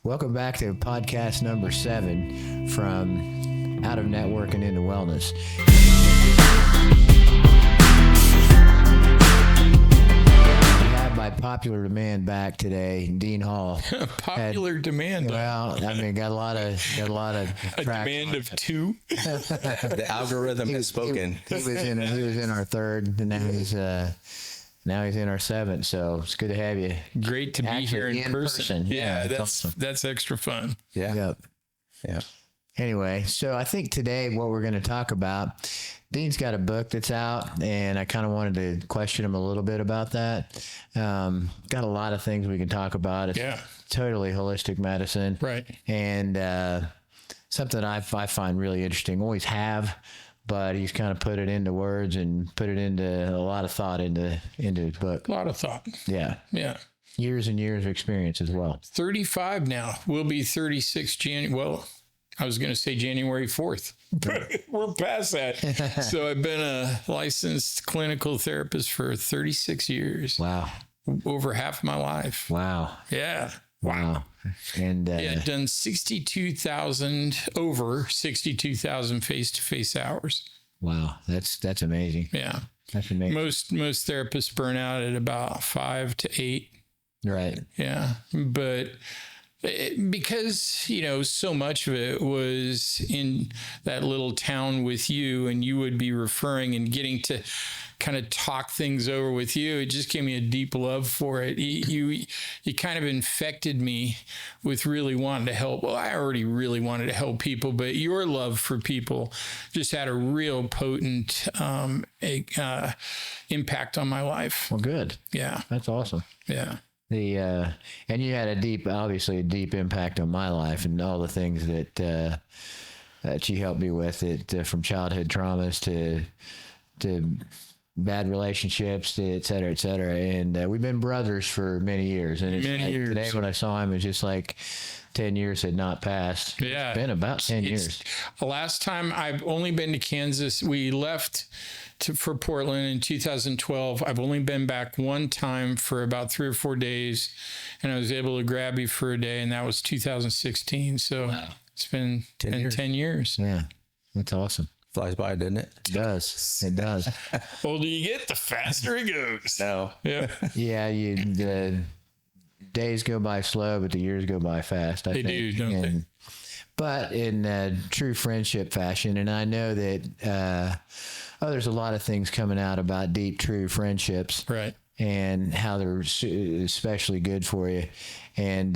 Welcome back to podcast number 7 from Out of Network and Into Wellness. We have by popular demand back today, Dean Hall. Popular demand. Well, I mean, got a lot of A demand of 2. The algorithm has spoken. He was in our 3rd, and now he's in our 7th. So it's good to have you. Great to be here in person. Yeah, that's awesome. That's extra fun. Yeah. Yep. Yeah. Anyway, so I think today what we're going to talk about, Dean's got a book that's out, and I kind of wanted to question him a little bit about that. Got a lot of things we can talk about. It's totally holistic medicine. Right. And something I find really interesting, always have, but he's kind of put it into words and put it into a lot of thought into his book. A lot of thought. Yeah. Yeah. Years and years of experience as well. 35 now. We'll be 36 Well, I was going to say January 4th. We're past that. So I've been a licensed clinical therapist for 36 years. Wow. Over half my life. Wow. Yeah. Wow. And done over 62,000 face-to-face hours. Wow. That's amazing. Yeah. That's amazing. Most therapists burn out at about 5 to 8. Right. Yeah. But because, so much of it was in that little town with you, and you would be referring and getting to kind of talk things over with you, it just gave me a deep love for it. You kind of infected me with really wanting to help. Well, I already really wanted to help people, but your love for people just had a real potent impact on my life. Well, good. Yeah. That's awesome. Yeah. And you had obviously a deep impact on my life and all the things that you helped me with, from childhood traumas to bad relationships, to et cetera, et cetera. And we've been brothers for many years. And years. Today when I saw him, it was just like 10 years had not passed. Yeah. It's been about 10 years. The last time I've only been to Kansas, we left for Portland in 2012. I've only been back one time for about 3 or 4 days, and I was able to grab you for a day, and that was 2016. So It's been 10 years. Yeah. That's awesome. Flies by, doesn't it? It does. It does. The older you get, the faster it goes. No. Yeah. Yeah. The days go by slow, but the years go by fast. I think. Do, don't they? But in true friendship fashion, and I know that there's a lot of things coming out about deep, true friendships. Right. And how they're especially good for you. And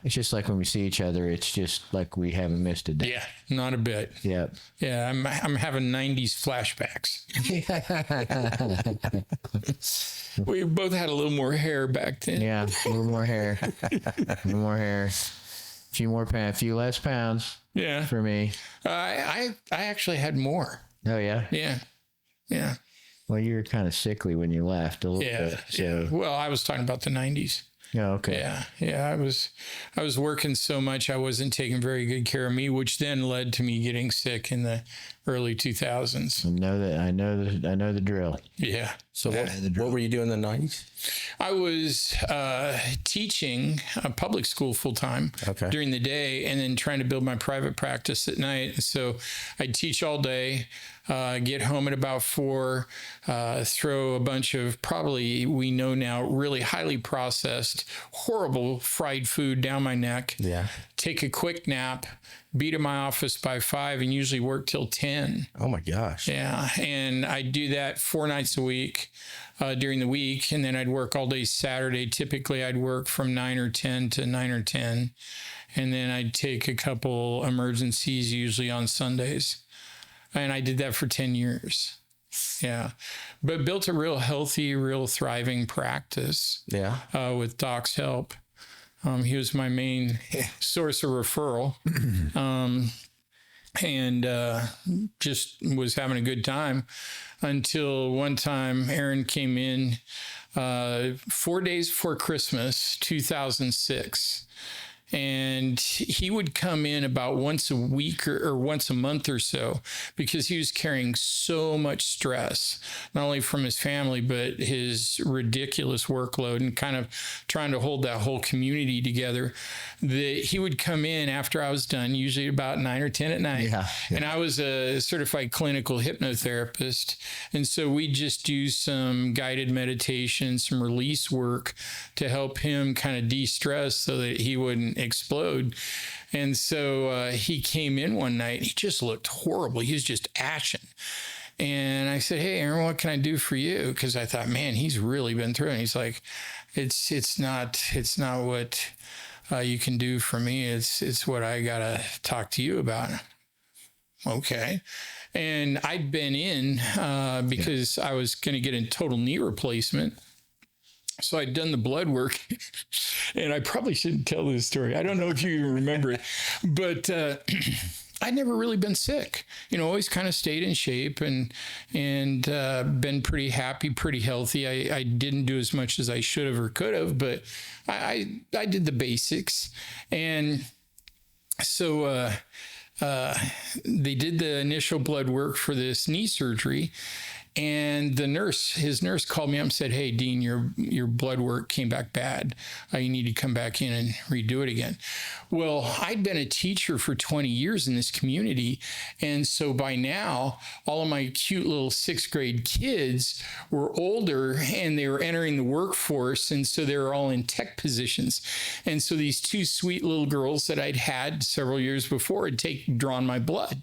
it's just like when we see each other, it's just like we haven't missed a day. Yeah, not a bit. Yep. Yeah, I'm having 90s flashbacks. We both had a little more hair back then. Yeah, a little more hair. A little more hair. A few less pounds. Yeah. For me. I actually had more. Oh, yeah? Yeah. Yeah. Well, you were kind of sickly when you left a little bit. So. Yeah. Well, I was talking about the 90s. Oh, okay. Yeah. I was working so much, I wasn't taking very good care of me, which then led to me getting sick in the early 2000s. I know the drill. Yeah. So what were you doing in the 90s? I was teaching a public school full time during the day, and then trying to build my private practice at night. So I'd teach all day, get home at about 4, throw a bunch of, probably we know now, really highly processed, horrible fried food down my neck. Yeah. Take a quick nap, be to my office by 5, and usually work till 10. Oh my gosh. Yeah. And I'd do that 4 nights a week during the week. And then I'd work all day Saturday. Typically I'd work from 9 or 10 to 9 or 10. And then I'd take a couple emergencies, usually on Sundays. And I did that for 10 years. Yeah. But built a real healthy, real thriving practice. Yeah. With Doc's help. He was my main source of referral. And just was having a good time until one time Aaron came in 4 days before Christmas, 2006. And And he would come in about once a week or once a month or so, because he was carrying so much stress, not only from his family, but his ridiculous workload and kind of trying to hold that whole community together, that he would come in after I was done, usually about 9 or 10 at night. Yeah. And I was a certified clinical hypnotherapist. And so we just do some guided meditation, some release work to help him kind of de-stress so that he wouldn't explode. And so he came in one night. He just looked horrible. He was just ashen. And I said, "Hey, Aaron, what can I do for you?" Because I thought, man, he's really been through it. And he's like, it's not what you can do for me. It's what I gotta talk to you about. Okay. And I'd been in because I was going to get a total knee replacement. So I'd done the blood work, and I probably shouldn't tell this story. I don't know if you even remember it, but I'd never really been sick. Always kind of stayed in shape and been pretty happy, pretty healthy. I didn't do as much as I should have or could have, but I did the basics. And so they did the initial blood work for this knee surgery. And his nurse called me up and said, "Hey, Dean, your blood work came back bad. You need to come back in and redo it again." Well, I'd been a teacher for 20 years in this community. And so by now, all of my cute little 6th grade kids were older and they were entering the workforce. And so they were all in tech positions. And so these 2 sweet little girls that I'd had several years before had drawn my blood.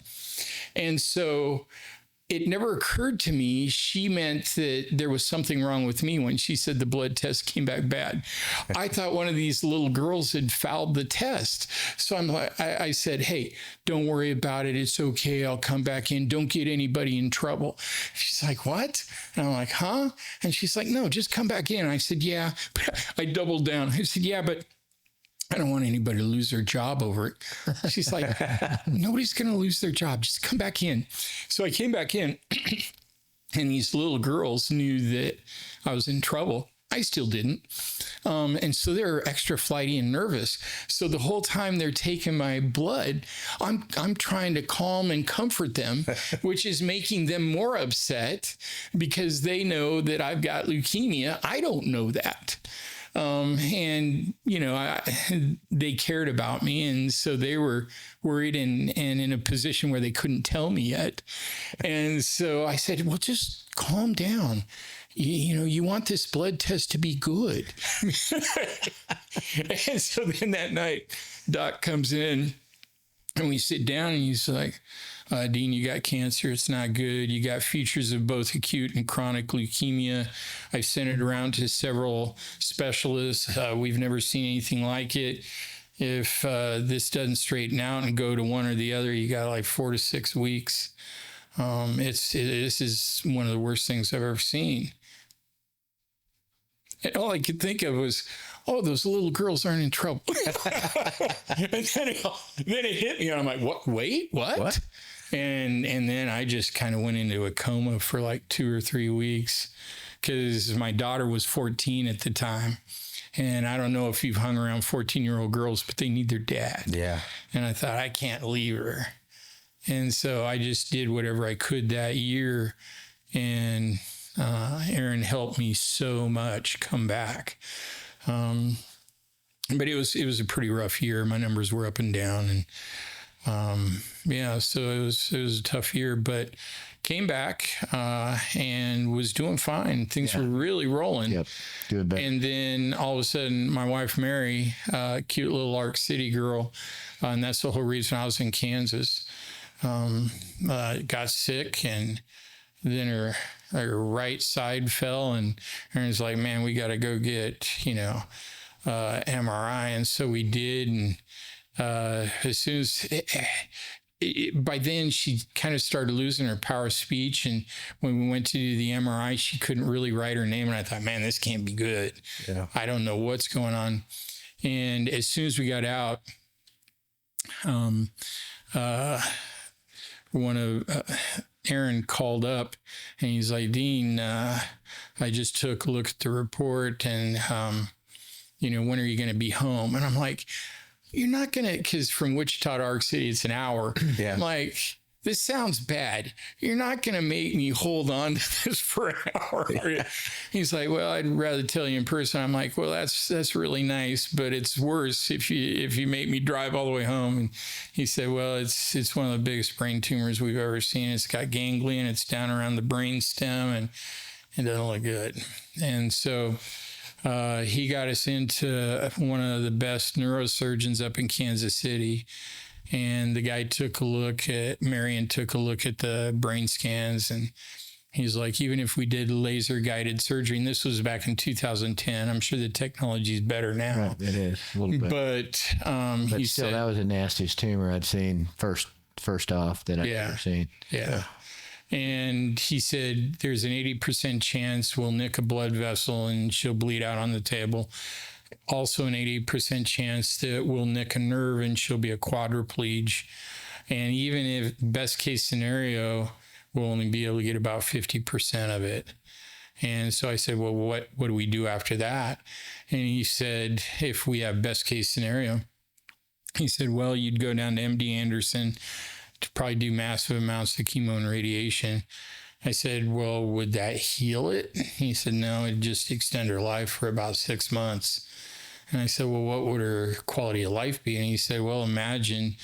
And so it never occurred to me she meant that there was something wrong with me when she said the blood test came back bad. I thought one of these little girls had fouled the test. So I said, "Hey, don't worry about it. It's okay. I'll come back in. Don't get anybody in trouble." She's like, "What?" And I'm like, "Huh?" And she's like, "No, just come back in." I said, "Yeah." I doubled down. I said, "Yeah, but I don't want anybody to lose their job over it." She's like, "Nobody's going to lose their job. Just come back in." So I came back in, and these little girls knew that I was in trouble. I still didn't. And so they're extra flighty and nervous. So the whole time they're taking my blood, I'm trying to calm and comfort them, which is making them more upset because they know that I've got leukemia. I don't know that. And they cared about me. And so they were worried and in a position where they couldn't tell me yet. And so I said, "Well, just calm down. You want this blood test to be good." And so then that night, Doc comes in and we sit down and he's like, "Dean, you got cancer. It's not good. You got features of both acute and chronic leukemia. I've sent it around to several specialists. We've never seen anything like it. If this doesn't straighten out and go to one or the other, you got like 4 to 6 weeks. This is one of the worst things I've ever seen." And all I could think of was, "Oh, those little girls aren't in trouble." And then it hit me, and I'm like, "What? Wait, what?" And then I just kind of went into a coma for like 2 or 3 weeks because my daughter was 14 at the time. And I don't know if you've hung around 14-year-old girls, but they need their dad. Yeah. And I thought, I can't leave her. And so I just did whatever I could that year. And Aaron helped me so much come back. But it was a pretty rough year. My numbers were up and down, and so it was a tough year, but came back and was doing fine. Things were really rolling. Yep, doing better. And then all of a sudden, my wife Mary, cute little Ark City girl, and that's the whole reason I was in Kansas, got sick, and then her right side fell, and Aaron's like, "Man, we got to go get MRI," and so we did. And as soon as by then she kind of started losing her power of speech, and when we went to do the MRI, she couldn't really write her name, and I thought, man, this can't be good. Yeah. I don't know what's going on. And as soon as we got out, one of Aaron called up, and he's like, "Dean, I just took a look at the report, and when are you going to be home?" And I'm like, you're not going to, because from Wichita to Arc City, it's an hour. Yeah. I'm like, this sounds bad. You're not going to make me hold on to this for an hour. Are you? He's like, well, I'd rather tell you in person. I'm like, well, that's really nice, but it's worse if you make me drive all the way home. And he said, well, it's one of the biggest brain tumors we've ever seen. It's got ganglion. It's down around the brain stem, and it doesn't look good. And so he got us into one of the best neurosurgeons up in Kansas City. And the guy Marion took a look at the brain scans, and he's like, even if we did laser guided surgery, and this was back in 2010, I'm sure the technology is better now. Right, it is a little bit. But he still, said, that was the nastiest tumor I'd seen first off that I'd ever seen. Yeah. And he said, there's an 80% chance we'll nick a blood vessel and she'll bleed out on the table. Also an 80% chance that we'll nick a nerve and she'll be a quadriplegic. And even if best case scenario, we'll only be able to get about 50% of it. And so I said, well, what do we do after that? And he said, if we have best case scenario, he said, well, you'd go down to MD Anderson to probably do massive amounts of chemo and radiation. I said, well, would that heal it? He said, no, it'd just extend her life for about 6 months. And I said, well, what would her quality of life be? And he said, well, imagine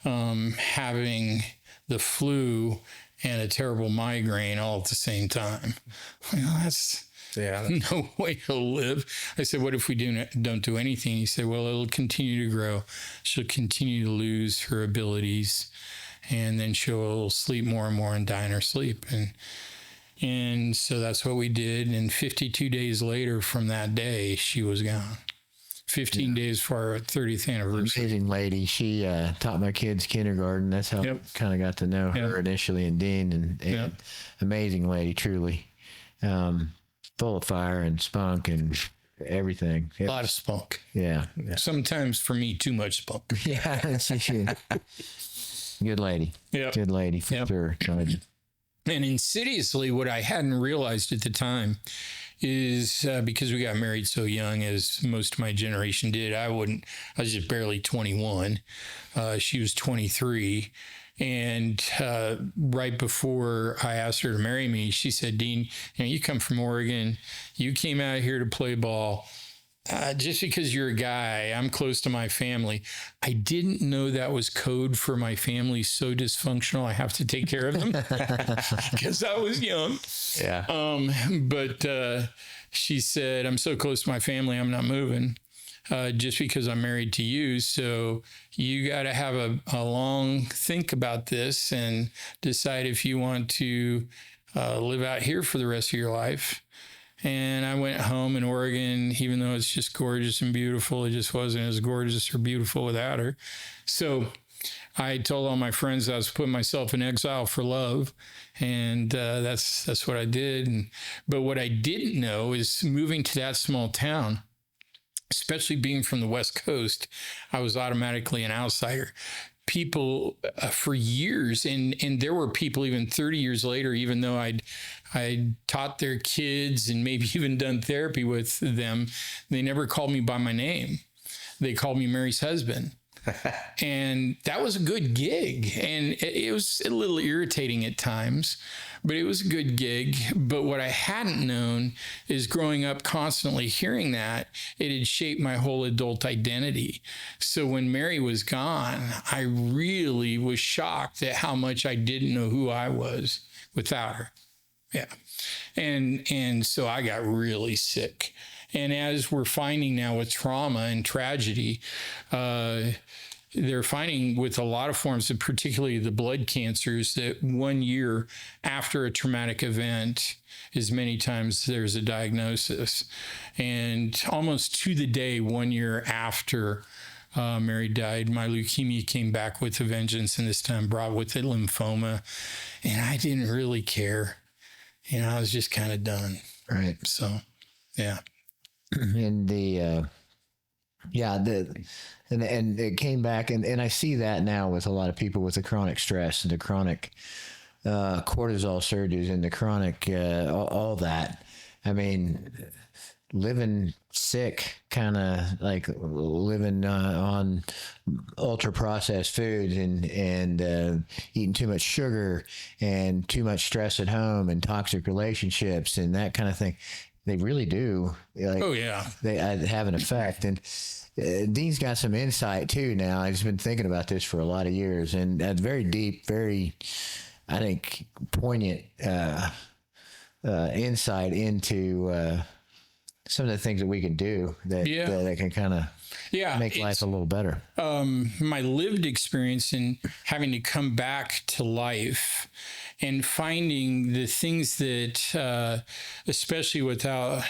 having the flu and a terrible migraine all at the same time. Well, that's no way to live. I said, what if we don't do anything? He said, well, it'll continue to grow. She'll continue to lose her abilities, and then she'll sleep more and more and die in her sleep. And so that's what we did. And 52 days later from that day, she was gone. 15 days for our 30th anniversary. Amazing lady. She taught my kids kindergarten. That's how I kind of got to know her initially, and Dean, and amazing lady, truly. Full of fire and spunk and everything. A lot of spunk. Yeah. Sometimes for me, too much spunk. Yeah, she should. Good lady. Yep. Good lady for sure. And insidiously, what I hadn't realized at the time is because we got married so young, as most of my generation did. I was just barely 21. She was 23. And right before I asked her to marry me, she said, Dean, you come from Oregon. You came out here to play ball. Just because you're a guy, I'm close to my family. I didn't know that was code for my family so dysfunctional I have to take care of them because I was young. Yeah. But she said, I'm so close to my family, I'm not moving just because I'm married to you. So you got to have a long think about this and decide if you want to live out here for the rest of your life. And I went home in Oregon, even though it's just gorgeous and beautiful. It just wasn't as gorgeous or beautiful without her. So I told all my friends I was putting myself in exile for love. And that's what I did. But what I didn't know is moving to that small town, especially being from the West Coast, I was automatically an outsider. People for years, and there were people even 30 years later, even though I'd taught their kids and maybe even done therapy with them, they never called me by my name. They called me Mary's husband. And that was a good gig. And it was a little irritating at times, but it was a good gig. But what I hadn't known is growing up constantly hearing that, it had shaped my whole adult identity. So when Mary was gone, I really was shocked at how much I didn't know who I was without her. Yeah. And so I got really sick. And as we're finding now with trauma and tragedy, they're finding with a lot of forms of particularly the blood cancers that 1 year after a traumatic event is many times there's a diagnosis. And almost to the day 1 year after Mary died, my leukemia came back with a vengeance, and this time brought with it lymphoma. And I didn't really care. I was just kind of done. Right. So, yeah. And and it came back, and I see that now with a lot of people with the chronic stress and the chronic cortisol surges and the chronic all that. I mean, living sick, kind of like living on ultra processed foods and eating too much sugar and too much stress at home and toxic relationships and that kind of thing. They really do. Like, Oh yeah. they have an effect. And Dean's got some insight too now. I've been thinking about this for a lot of years, and a very deep, very, I think, poignant insight into some of the things that we can do that that can kind of make life a little better. My lived experience in having to come back to life and finding the things that, especially without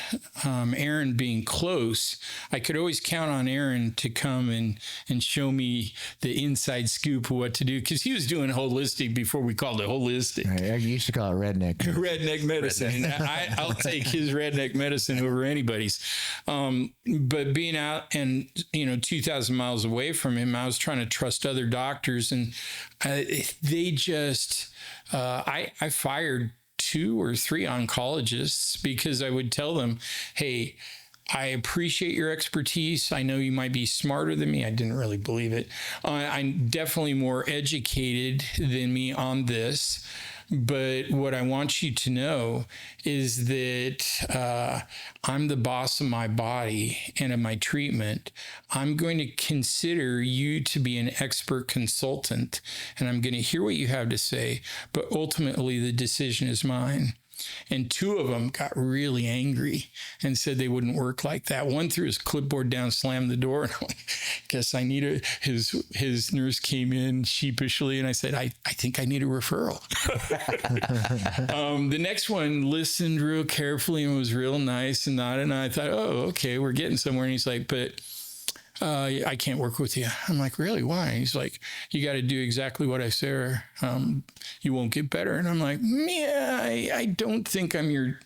Aaron being close, I could always count on Aaron to come and show me the inside scoop of what to do, because he was doing holistic before we called it holistic. Right. I used to call it redneck. Redneck medicine. I'll take his redneck medicine over anybody's. But being out and, 2,000 miles away from him, I was trying to trust other doctors, and they just, I fired 2 or 3 oncologists because I would tell them, hey, I appreciate your expertise. I know you might be smarter than me. I didn't really believe it. I'm definitely more educated than me on this. But what I want you to know is that I'm the boss of my body and of my treatment. I'm going to consider you to be an expert consultant, and I'm going to hear what you have to say, but ultimately the decision is mine. And 2 of them got really angry and said they wouldn't work like that. One threw his clipboard down, slammed the door, and I'm like, guess I need a, his nurse came in sheepishly, and I said, I think I need a referral. The next one listened real carefully and was real nice and nodded, and I thought, oh, okay, we're getting somewhere. And he's like, but I can't work with you. I'm like, really? Why? He's like, you got to do exactly what I say, or you won't get better. And I'm like, yeah, I don't think I'm your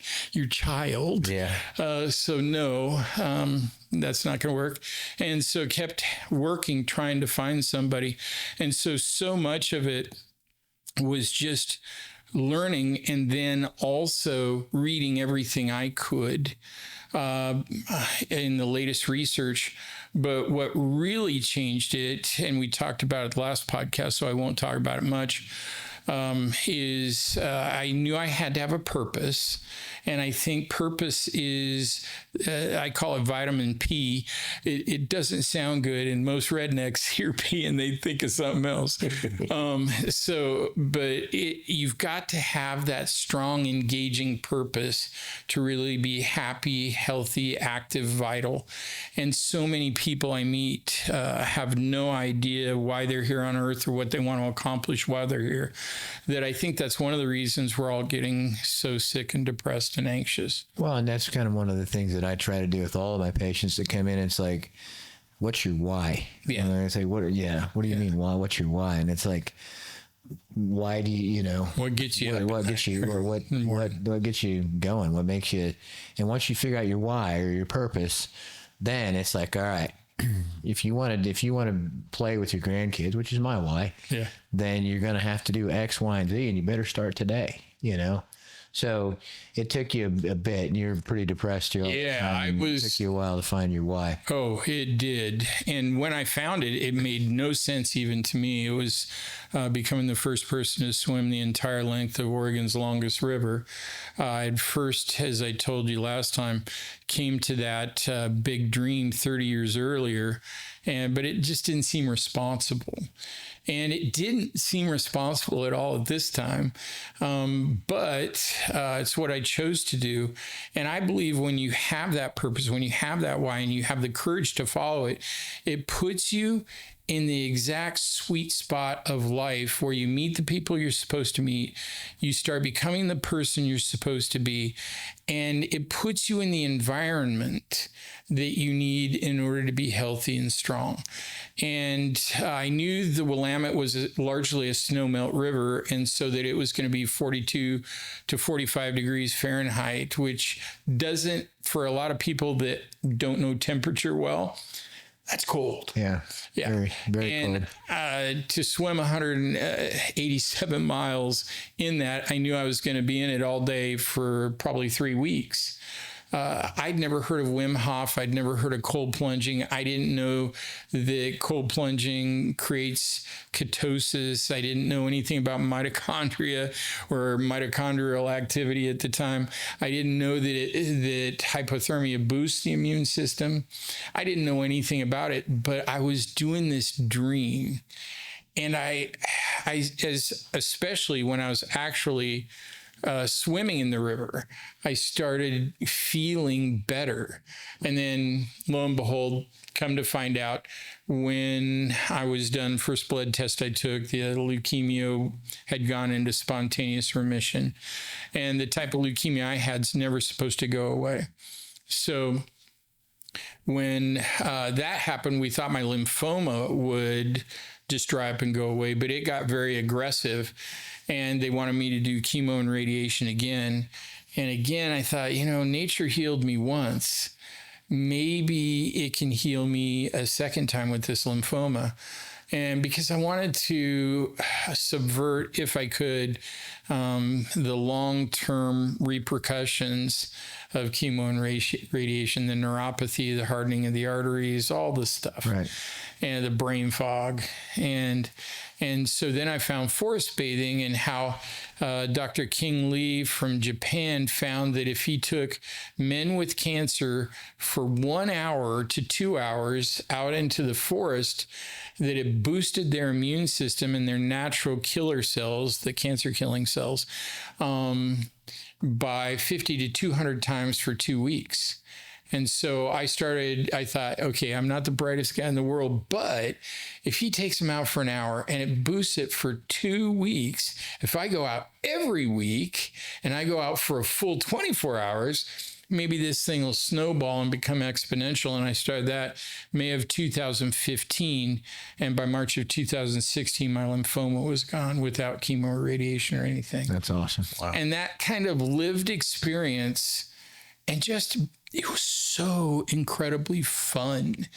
child. Yeah. So no, that's not going to work. And so kept working, trying to find somebody. And so much of it was just learning, and then also reading everything I could in the latest research. But what really changed it, and we talked about it the last podcast, so I won't talk about it much, is I knew I had to have a purpose. And I think purpose is, I call it vitamin P. It doesn't sound good, and most rednecks hear P and they think of something else. But you've got to have that strong, engaging purpose to really be happy, healthy, active, vital. And so many people I meet have no idea why they're here on earth or what they want to accomplish while they're here. That I think that's one of the reasons we're all getting so sick and depressed and anxious. Well, and that's kind of one of the things that I try to do with all of my patients that come in. It's like, what's your why? Yeah. And I say, what do you mean why? What's your why? And it's like, why do you what gets you what gets you, or what gets you going? What makes you? And once you figure out your why or your purpose, then it's like, all right, if you want to play with your grandkids, which is my why, then you're going to have to do X, Y, and Z, and you better start today, So it took you a bit, and you're pretty depressed. It took you a while to find your why. Oh, it did. And when I found it, it made no sense even to me. It was becoming the first person to swim the entire length of Oregon's longest river. I'd first, as I told you last time, came to that big dream 30 years earlier, but it just didn't seem responsible. And it didn't seem responsible at all at this time. But it's what I chose to do. And I believe when you have that purpose, when you have that why, and you have the courage to follow it, it puts you in the exact sweet spot of life where you meet the people you're supposed to meet, you start becoming the person you're supposed to be, and it puts you in the environment that you need in order to be healthy and strong. And I knew the Willamette was largely a snowmelt river, and so that it was going to be 42 to 45 degrees Fahrenheit, which doesn't, for a lot of people that don't know temperature well, that's cold. Yeah. Very, very cold. And to swim 187 miles in that, I knew I was going to be in it all day for probably 3 weeks. I'd never heard of Wim Hof. I'd never heard of cold plunging. I didn't know that cold plunging creates ketosis. I didn't know anything about mitochondria or mitochondrial activity at the time. I didn't know that hypothermia boosts the immune system. I didn't know anything about it, but I was doing this dream. And especially when I was actually swimming in the river, I started feeling better. And then lo and behold, come to find out, when I was done, first blood test I took, the leukemia had gone into spontaneous remission. And the type of leukemia I had is never supposed to go away. So when that happened, we thought my lymphoma would just dry up and go away, but it got very aggressive, and they wanted me to do chemo and radiation again. And again, I thought, nature healed me once. Maybe it can heal me a second time with this lymphoma. And because I wanted to subvert, if I could, the long-term repercussions of chemo and radiation, the neuropathy, the hardening of the arteries, all this stuff, Right. And the brain fog. And so then I found forest bathing, and how Dr. King Lee from Japan found that if he took men with cancer for 1 hour to 2 hours out into the forest, that it boosted their immune system and their natural killer cells, the cancer killing cells, by 50 to 200 times for 2 weeks. And so I thought, okay, I'm not the brightest guy in the world, but if he takes them out for an hour and it boosts it for 2 weeks, if I go out every week and I go out for a full 24 hours, maybe this thing will snowball and become exponential. And I started that May of 2015. And by March of 2016, my lymphoma was gone without chemo or radiation or anything. That's awesome. Wow. And that kind of lived experience, and just, it was so incredibly fun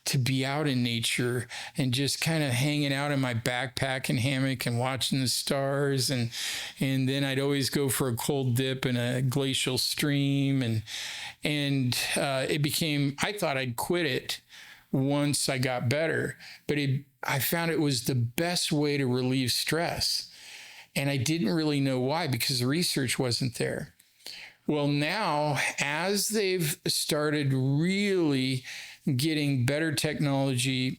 to be out in nature and just kind of hanging out in my backpack and hammock and watching the stars. And then I'd always go for a cold dip in a glacial stream. And it became, I thought I'd quit it once I got better, but I found it was the best way to relieve stress. And I didn't really know why, because the research wasn't there. Well, now, as they've started really getting better technology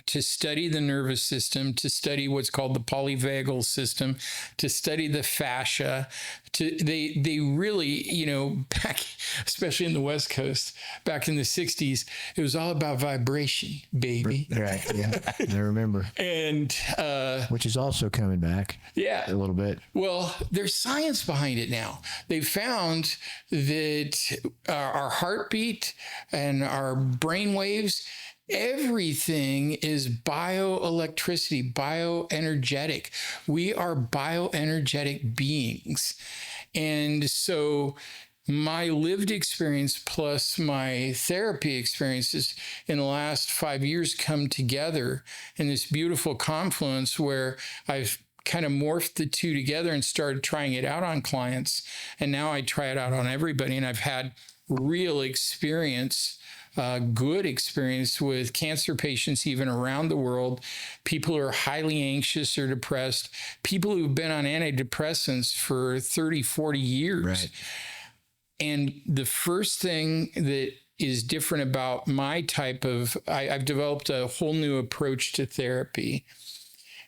to study the nervous system, to study what's called the polyvagal system, to study the fascia, they really, back, especially in the West Coast, back in the 60s, it was all about vibration, baby. Right. Yeah. I remember. And which is also coming back. Yeah. A little bit. Well, there's science behind it now. They found that our heartbeat and our brain waves, everything is bioelectricity, bioenergetic. We are bioenergetic beings. And so my lived experience plus my therapy experiences in the last 5 years come together in this beautiful confluence where I've kind of morphed the two together and started trying it out on clients. And now I try it out on everybody. And I've had real experience, good experience with cancer patients, even around the world, people who are highly anxious or depressed, people who've been on antidepressants for 30, 40 years. Right. And the first thing that is different about my type of, I've developed a whole new approach to therapy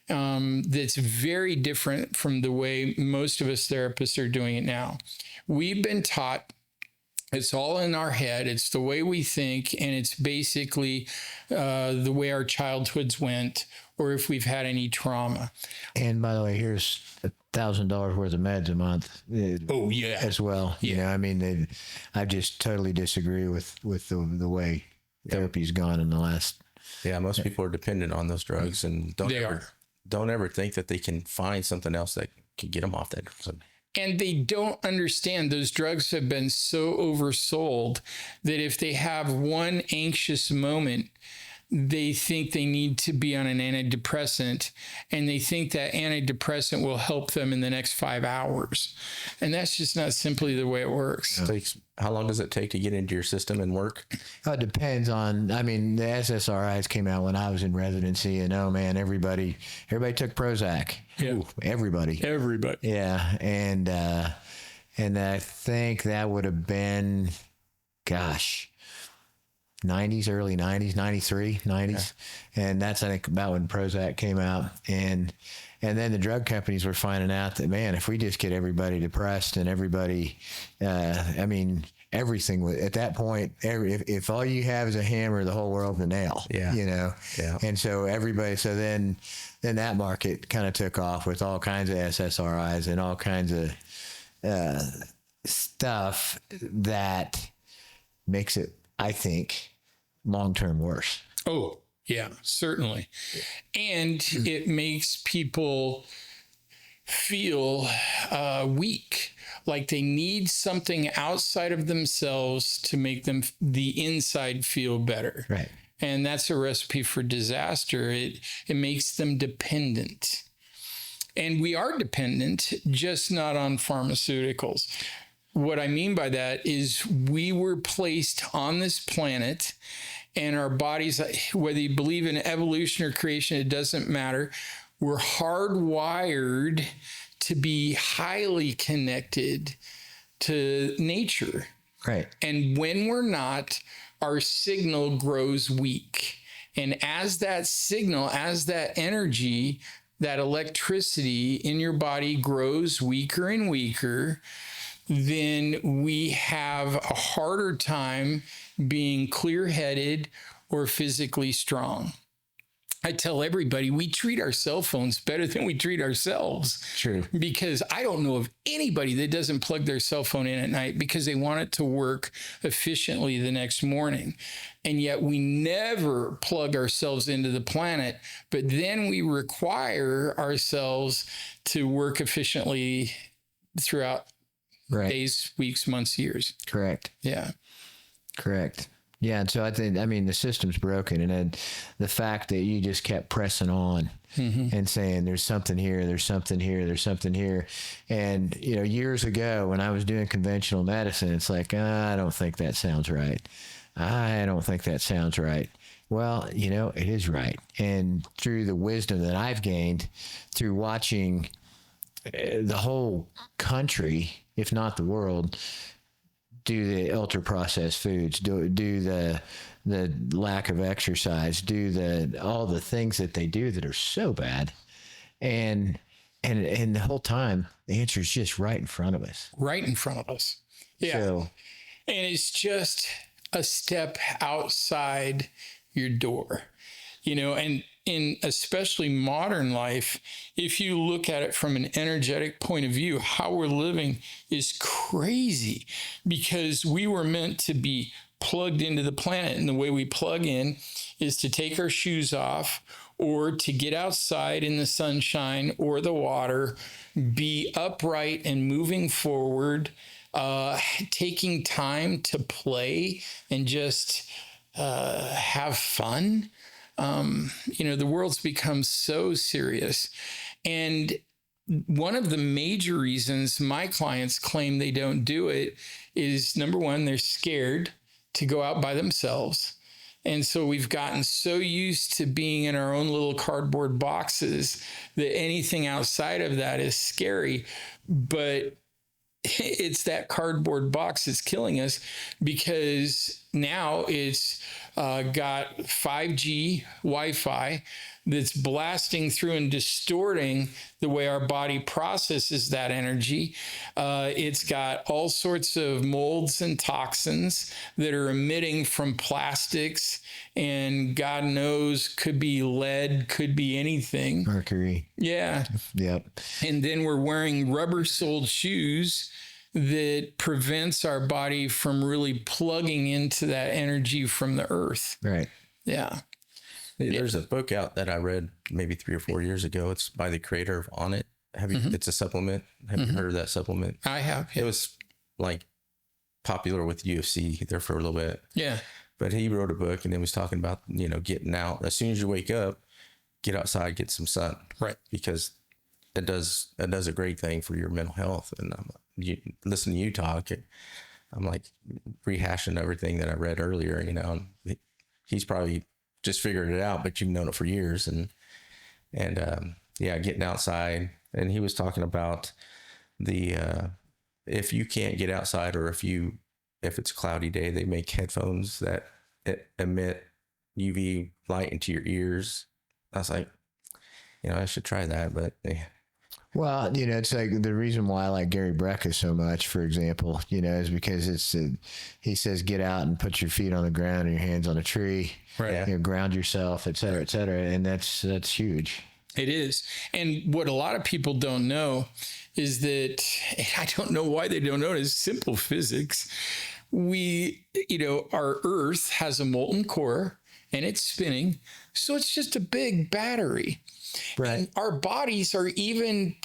that's very different from the way most of us therapists are doing it now. We've been taught it's all in our head. It's the way we think, and it's basically the way our childhoods went, or if we've had any trauma. And by the way, here's $1,000 worth of meds a month. Oh yeah, as well. Yeah. I mean, I just totally disagree with the way therapy's gone in the last. Yeah, most people are dependent on those drugs and don't They ever think that they can find something else that can get them off that. And they don't understand those drugs have been so oversold that if they have one anxious moment, they think they need to be on an antidepressant, and they think that antidepressant will help them in the next 5 hours. And that's just not simply the way it works. How long does it take to get into your system and work? It depends on, I mean, the SSRIs came out when I was in residency, and oh man, everybody took Prozac. Yeah. Ooh, everybody. Yeah. And I think that would have been, gosh, 90s, early 90s, 93, 90s. Yeah. And that's, I think, about when Prozac came out. And then the drug companies were finding out that, man, if we just get everybody depressed and everybody, I mean, everything was, at that point, if all you have is a hammer, the whole world's a nail. Yeah. You know? Yeah. And so then that market kind of took off with all kinds of SSRIs and all kinds of stuff that makes it, I think, long-term worse. Oh, yeah, certainly. And it makes people feel weak, like they need something outside of themselves to make them, the inside, feel better. Right. And that's a recipe for disaster. It makes them dependent. And we are dependent, just not on pharmaceuticals. What I mean by that is we were placed on this planet, and our bodies, whether you believe in evolution or creation, it doesn't matter. We're hardwired to be highly connected to nature. Right. And when we're not, our signal grows weak. And as that signal, as that energy, that electricity in your body grows weaker and weaker, then we have a harder time being clear-headed or physically strong. I tell everybody we treat our cell phones better than we treat ourselves. True. Because I don't know of anybody that doesn't plug their cell phone in at night because they want it to work efficiently the next morning. And yet we never plug ourselves into the planet, but then we require ourselves to work efficiently throughout days, weeks, months, years. Correct. Yeah. Correct. Yeah. And so I think, I mean, the system's broken. And then the fact that you just kept pressing on and saying, there's something here, there's something here, there's something here. And, you know, years ago when I was doing conventional medicine, it's like, I don't think that sounds right. I don't think that sounds right. Well, you know, it is right. And through the wisdom that I've gained through watching the whole country, if not the world, do the ultra processed foods, do the lack of exercise, do all the things that they do that are so bad, and the whole time the answer is just right in front of us. Right in front of us. Yeah. So, and it's just a step outside your door, you know, and in especially modern life, if you look at it from an energetic point of view, how we're living is crazy because we were meant to be plugged into the planet. And the way we plug in is to take our shoes off or to get outside in the sunshine or the water, be upright and moving forward, taking time to play and just have fun. You know, the world's become so serious. And one of the major reasons my clients claim they don't do it is, number one, they're scared to go out by themselves. And so we've gotten so used to being in our own little cardboard boxes that anything outside of that is scary. But it's that cardboard box that's killing us, because now it's got 5G Wi-Fi that's blasting through and distorting the way our body processes that energy. It's got all sorts of molds and toxins that are emitting from plastics, and God knows, could be lead, could be anything. Mercury. Yeah. Yep. And then we're wearing rubber-soled shoes that prevents our body from really plugging into that energy from the earth. Right. Yeah. There's a book out that I read maybe 3 or 4 years ago. It's by the creator of On It. Have you? It's a supplement. Have you heard of that supplement? I have. Yeah. It was like popular with UFC there for a little bit. Yeah. But he wrote a book and it was talking about, getting out as soon as you wake up, get outside, get some sun. Right. Because it does a great thing for your mental health. And listen to you talk, I'm like rehashing everything that I read earlier, he's probably just figured it out, but you've known it for years. And getting outside. And he was talking about if you can't get outside, or if it's a cloudy day, they make headphones that emit UV light into your ears. I was like, I should try that, but Well, it's like the reason why I like Gary Brecka so much, for example, is because he says, get out and put your feet on the ground and your hands on a tree, Right. Ground yourself, et cetera, et cetera. And that's huge. It is. And what a lot of people don't know is that, I don't know why they don't know it, is simple physics. Our Earth has a molten core and it's spinning. So it's just a big battery. Right. And our bodies are even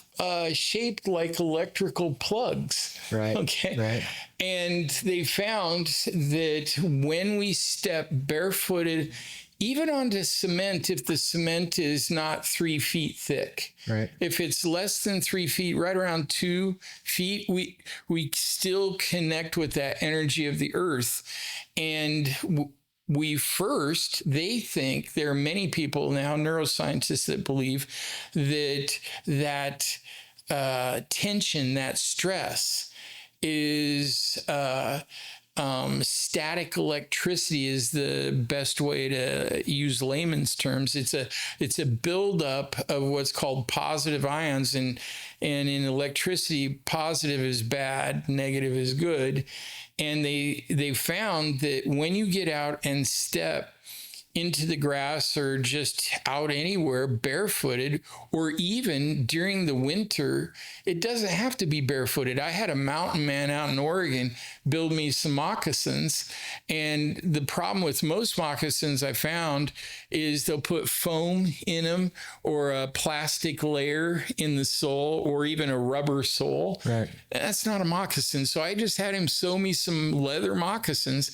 shaped like electrical plugs. Right. Okay. Right. And they found that when we step barefooted, even onto cement, if the cement is not 3 feet thick, right. If it's less than 3 feet, right around 2 feet, we still connect with that energy of the earth. And they think there are many people now, neuroscientists, that believe that tension, that stress is static electricity is the best way to use layman's terms. It's a buildup of what's called positive ions, and in electricity, positive is bad, negative is good. And they found that when you get out and step into the grass or just out anywhere barefooted, or even during the winter, it doesn't have to be barefooted. I had a mountain man out in Oregon build me some moccasins. And the problem with most moccasins I found is they'll put foam in them, or a plastic layer in the sole, or even a rubber sole. Right. That's not a moccasin. So I just had him sew me some leather moccasins.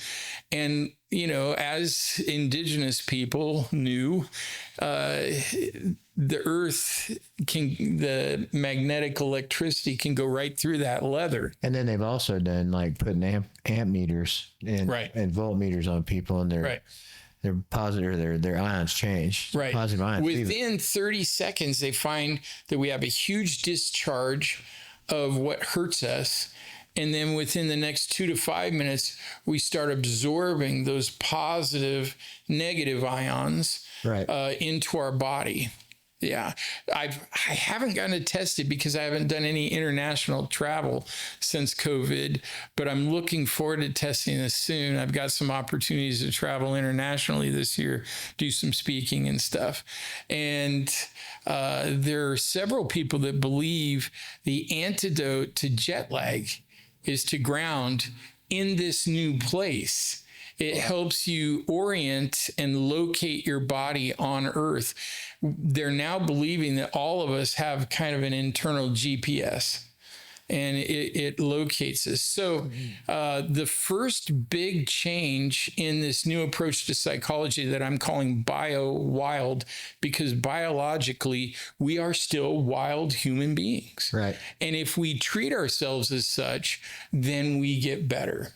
And as indigenous people knew, the earth the magnetic electricity can go right through that leather. And then they've also done like putting amp meters and voltmeters on people, and they're positive, their ions change. Right. Positive ions. Within 30 seconds, they find that we have a huge discharge of what hurts us. And then within the next 2 to 5 minutes, we start absorbing those positive, negative ions into our body. Yeah. I haven't gotten it tested because I haven't done any international travel since COVID, but I'm looking forward to testing this soon. I've got some opportunities to travel internationally this year, do some speaking and stuff. And there are several people that believe the antidote to jet lag is to ground in this new place. It helps you orient and locate your body on Earth. They're now believing that all of us have kind of an internal GPS, and it locates us. So the first big change in this new approach to psychology that I'm calling bio-wild, because biologically we are still wild human beings. Right. And if we treat ourselves as such, then we get better.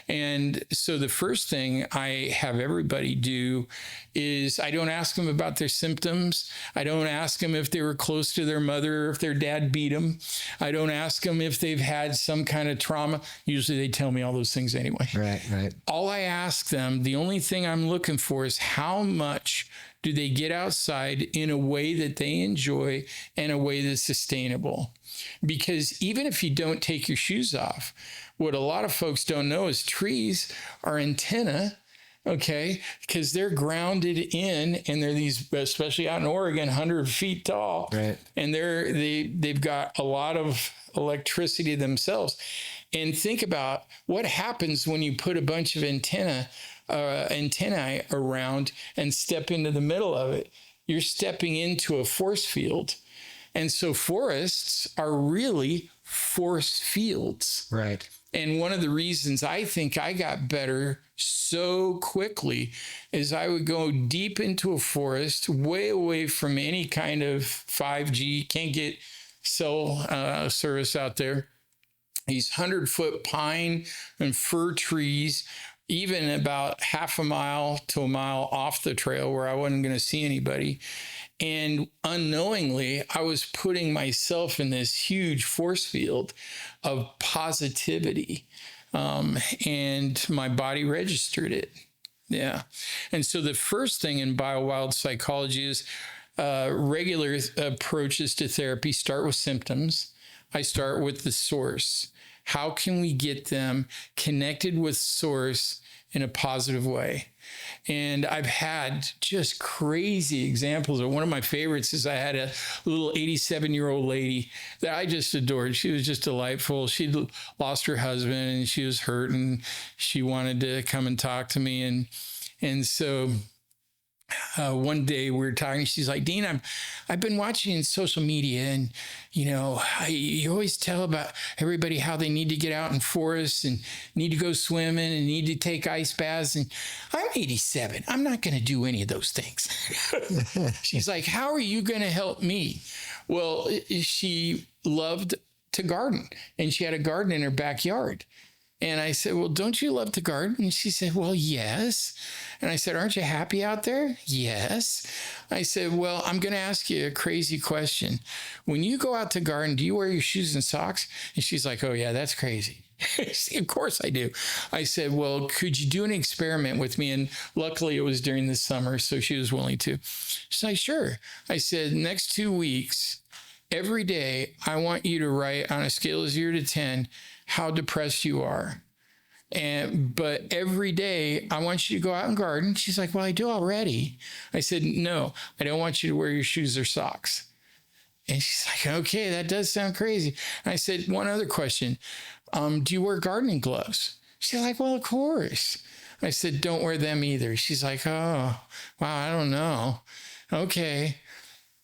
And so the first thing I have everybody do is I don't ask them about their symptoms. I don't ask them if they were close to their mother, or if their dad beat them. I don't ask them if they've had some kind of trauma. Usually they tell me all those things anyway. Right. All I ask them, the only thing I'm looking for is how much do they get outside in a way that they enjoy and a way that's sustainable? Because even if you don't take your shoes off, what a lot of folks don't know is trees are antenna, okay? Because they're grounded in, and they're these, especially out in Oregon, 100 feet tall. Right. And they've got a lot of electricity themselves. And think about what happens when you put a bunch of antennae around and step into the middle of it. You're stepping into a force field. And so forests are really force fields. Right. And one of the reasons I think I got better so quickly is I would go deep into a forest, way away from any kind of 5G, can't get cell service out there. These 100-foot pine and fir trees, even about half a mile to a mile off the trail where I wasn't going to see anybody. And unknowingly, I was putting myself in this huge force field of positivity. And my body registered it. Yeah. And so the first thing in bio-wild psychology is regular approaches to therapy start with symptoms. I start with the source. How can we get them connected with source in a positive way? And I've had just crazy examples. One of my favorites is I had a little 87-year-old lady that I just adored. She was just delightful. She'd lost her husband and she was hurt and she wanted to come and talk to me. And so one day we were talking, she's like, Dean, I've been watching social media and, you always tell about everybody how they need to get out in forests and need to go swimming and need to take ice baths. And I'm 87. I'm not going to do any of those things. She's like, how are you going to help me? Well, she loved to garden and she had a garden in her backyard. And I said, well, don't you love to garden? And she said, well, yes. And I said, aren't you happy out there? Yes. I said, well, I'm going to ask you a crazy question. When you go out to garden, do you wear your shoes and socks? And she's like, oh, yeah, that's crazy. Of course I do. I said, well, could you do an experiment with me? And luckily it was during the summer, so she was willing to. She's like, sure. I said, next 2 weeks, every day, I want you to write on a scale of 0 to 10 how depressed you are. But every day I want you to go out and garden. She's like, well, I do already. I said, no, I don't want you to wear your shoes or socks. And she's like, okay, that does sound crazy. And I said, one other question. Do you wear gardening gloves? She's like, well, of course. I said, don't wear them either. She's like, oh, wow, I don't know. Okay.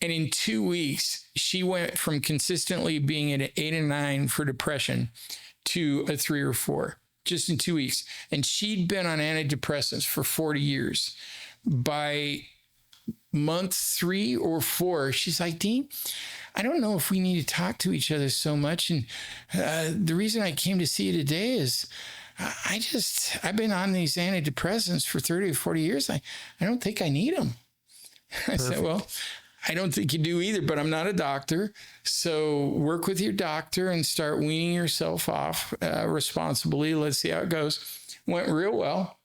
And in 2 weeks, she went from consistently being at an 8 and 9 for depression to a 3 or 4, just in 2 weeks. And she'd been on antidepressants for 40 years. By month 3 or 4, she's like, Dean, I don't know if we need to talk to each other so much. And the reason I came to see you today is I've been on these antidepressants for 30 or 40 years. I don't think I need them. I said, well, I don't think you do either, but I'm not a doctor. So work with your doctor and start weaning yourself off responsibly. Let's see how it goes. Went real well.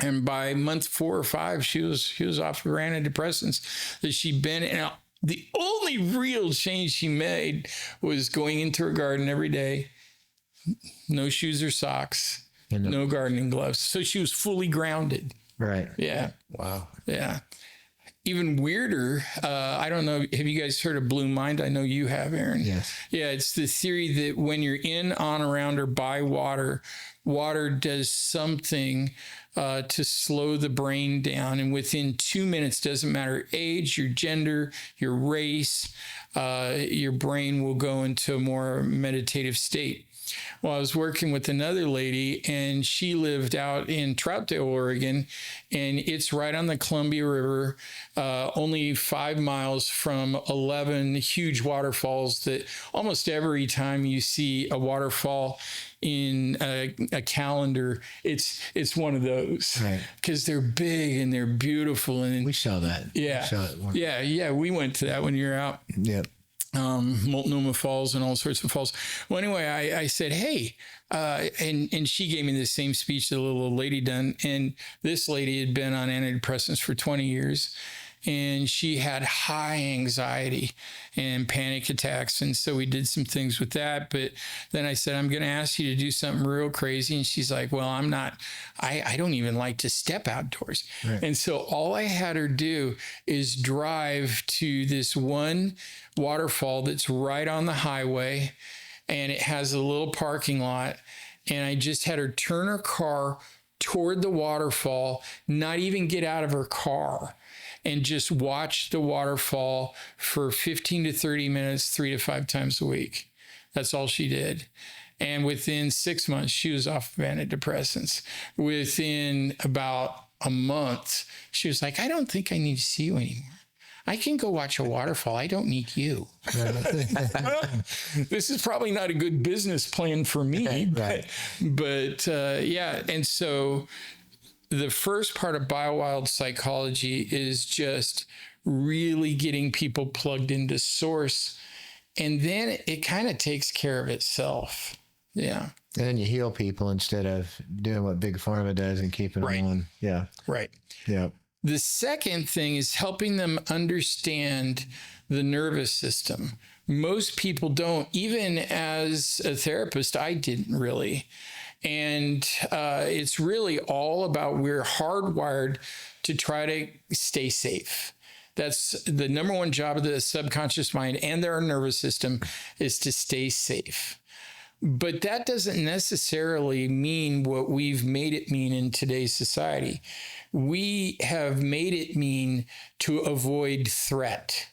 And by month 4 or 5, she was off her antidepressants that she'd been in. The only real change she made was going into her garden every day, no shoes or socks, no gardening gloves. So she was fully grounded. Right. Yeah. Wow. Yeah. Even weirder, I don't know, have you guys heard of Blue Mind? I know you have, Aaron. Yes. Yeah, it's the theory that when you're in, on, around, or by water, water does something to slow the brain down. And within 2 minutes, doesn't matter your age, your gender, your race, your brain will go into a more meditative state. Well, I was working with another lady and she lived out in Troutdale, Oregon, and it's right on the Columbia River, only 5 miles from 11 huge waterfalls that almost every time you see a waterfall in a calendar, it's one of those, right? Because they're big and they're beautiful. And we saw that. Yeah. Yeah. We went to that when you were out. Yep. Multnomah Falls and all sorts of falls. Well, anyway, I said, hey, and she gave me the same speech that the little old lady done. And this lady had been on antidepressants for 20 years. And she had high anxiety and panic attacks. And so we did some things with that. But then I said, I'm going to ask you to do something real crazy. And she's like, well, I'm not, I don't even like to step outdoors. Right. And so all I had her do is drive to this one waterfall that's right on the highway. And it has a little parking lot. And I just had her turn her car toward the waterfall, not even get out of her car, and just watch the waterfall for 15 to 30 minutes, 3 to 5 times a week. That's all she did. And within 6 months, she was off of antidepressants. Within about a month, she was like, I don't think I need to see you anymore. I can go watch a waterfall. I don't need you. This is probably not a good business plan for me. Right. But yeah. And so the first part of BioWild psychology is just really getting people plugged into source. And then it kind of takes care of itself. Yeah. And then you heal people instead of doing what Big Pharma does and keeping them on. Yeah. Right. Yeah. The second thing is helping them understand the nervous system. Most people don't. Even as a therapist, I didn't really. And it's really all about we're hardwired to try to stay safe. That's the number one job of the subconscious mind and their nervous system is to stay safe. But that doesn't necessarily mean what we've made it mean in today's society. We have made it mean to avoid threat.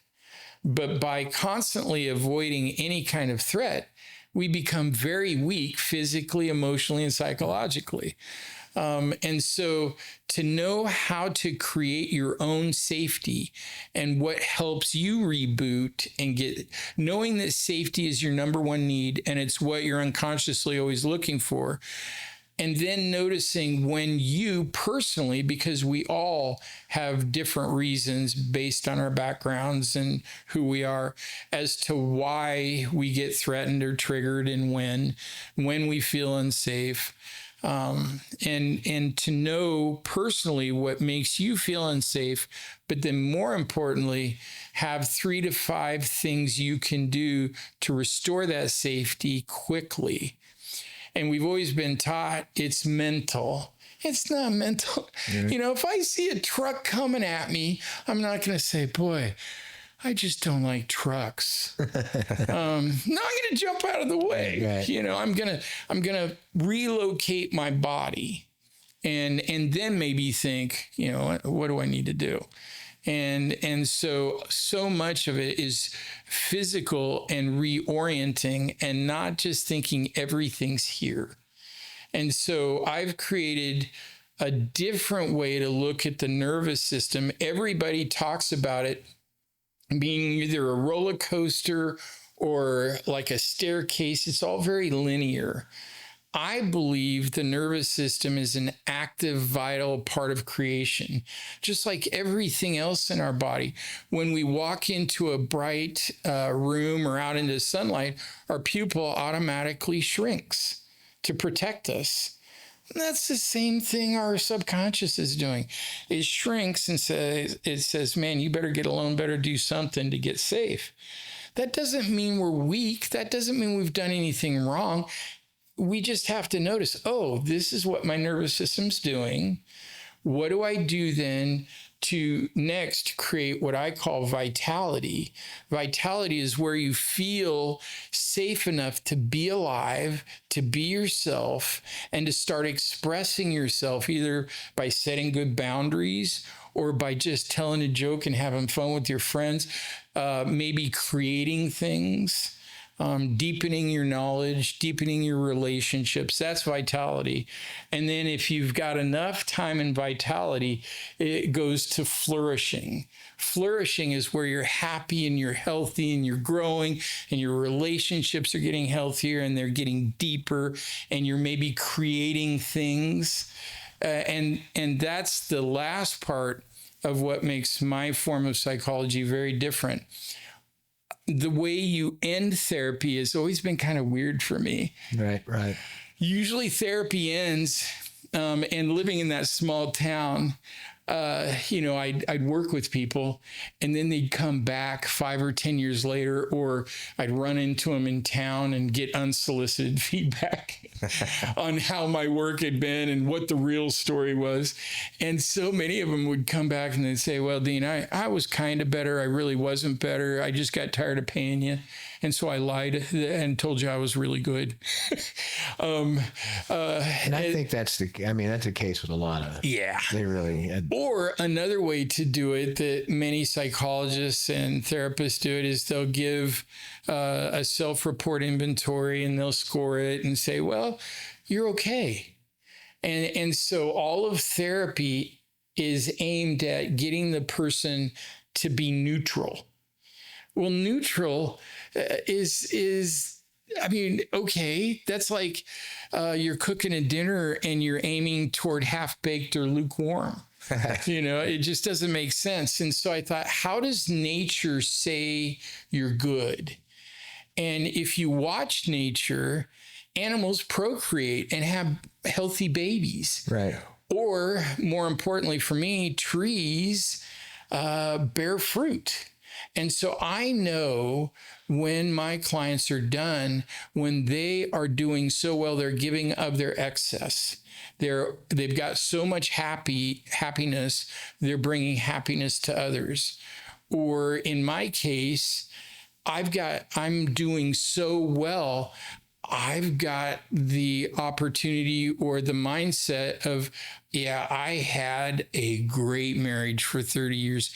But by constantly avoiding any kind of threat, we become very weak physically, emotionally, and psychologically. And so to know how to create your own safety and what helps you reboot and knowing that safety is your number one need and it's what you're unconsciously always looking for. And then noticing when you personally, because we all have different reasons based on our backgrounds and who we are as to why we get threatened or triggered and when we feel unsafe. And to know personally what makes you feel unsafe, but then more importantly, have 3 to 5 things you can do to restore that safety quickly. And we've always been taught it's mental. It's not mental. Mm-hmm. If I see a truck coming at me, I'm not going to say, boy, I just don't like trucks. No, I'm going to jump out of the way. Right. I'm gonna relocate my body, and then maybe think, what do I need to do? And so much of it is physical and reorienting, and not just thinking everything's here. And so I've created a different way to look at the nervous system. Everybody talks about it being either a roller coaster or like a staircase. It's all very linear. I believe the nervous system is an active, vital part of creation, just like everything else in our body. When we walk into a bright room or out into sunlight, our pupil automatically shrinks to protect us. And that's the same thing our subconscious is doing. It shrinks and says, man, you better get alone, better do something to get safe. That doesn't mean we're weak. That doesn't mean we've done anything wrong. We just have to notice, this is what my nervous system's doing. What do I do then to next create what I call vitality? Vitality is where you feel safe enough to be alive, to be yourself, and to start expressing yourself either by setting good boundaries or by just telling a joke and having fun with your friends, maybe creating things. Deepening your knowledge, deepening your relationships, that's vitality. And then if you've got enough time in vitality, it goes to flourishing. Flourishing is where you're happy and you're healthy and you're growing and your relationships are getting healthier and they're getting deeper and you're maybe creating things. And that's the last part of what makes my form of psychology very different. The way you end therapy has always been kind of weird for me. Right. Usually therapy ends, and living in that small town, I'd work with people and then they'd come back 5 or 10 years later, or I'd run into them in town and get unsolicited feedback. on how my work had been and what the real story was. And so many of them would come back and they'd say, well, Dean, I was kind of better. I really wasn't better. I just got tired of paying you. And so I lied and told you I was really good. And I think that's the case with a lot of, they really. Or another way to do it that many psychologists and therapists do it is they'll give a self-report inventory and they'll score it and say, well, you're okay. And so all of therapy is aimed at getting the person to be neutral. Well, neutral is okay. That's like you're cooking a dinner and you're aiming toward half-baked or lukewarm. It just doesn't make sense. And so I thought, how does nature say you're good? And if you watch nature, animals procreate and have healthy babies. Right. Or more importantly for me, trees bear fruit. And so I know when my clients are done, when they are doing so well, they're giving of their excess. They've got so much happiness, they're bringing happiness to others. Or in my case, I'm doing so well, I've got the opportunity or the mindset of, I had a great marriage for 30 years.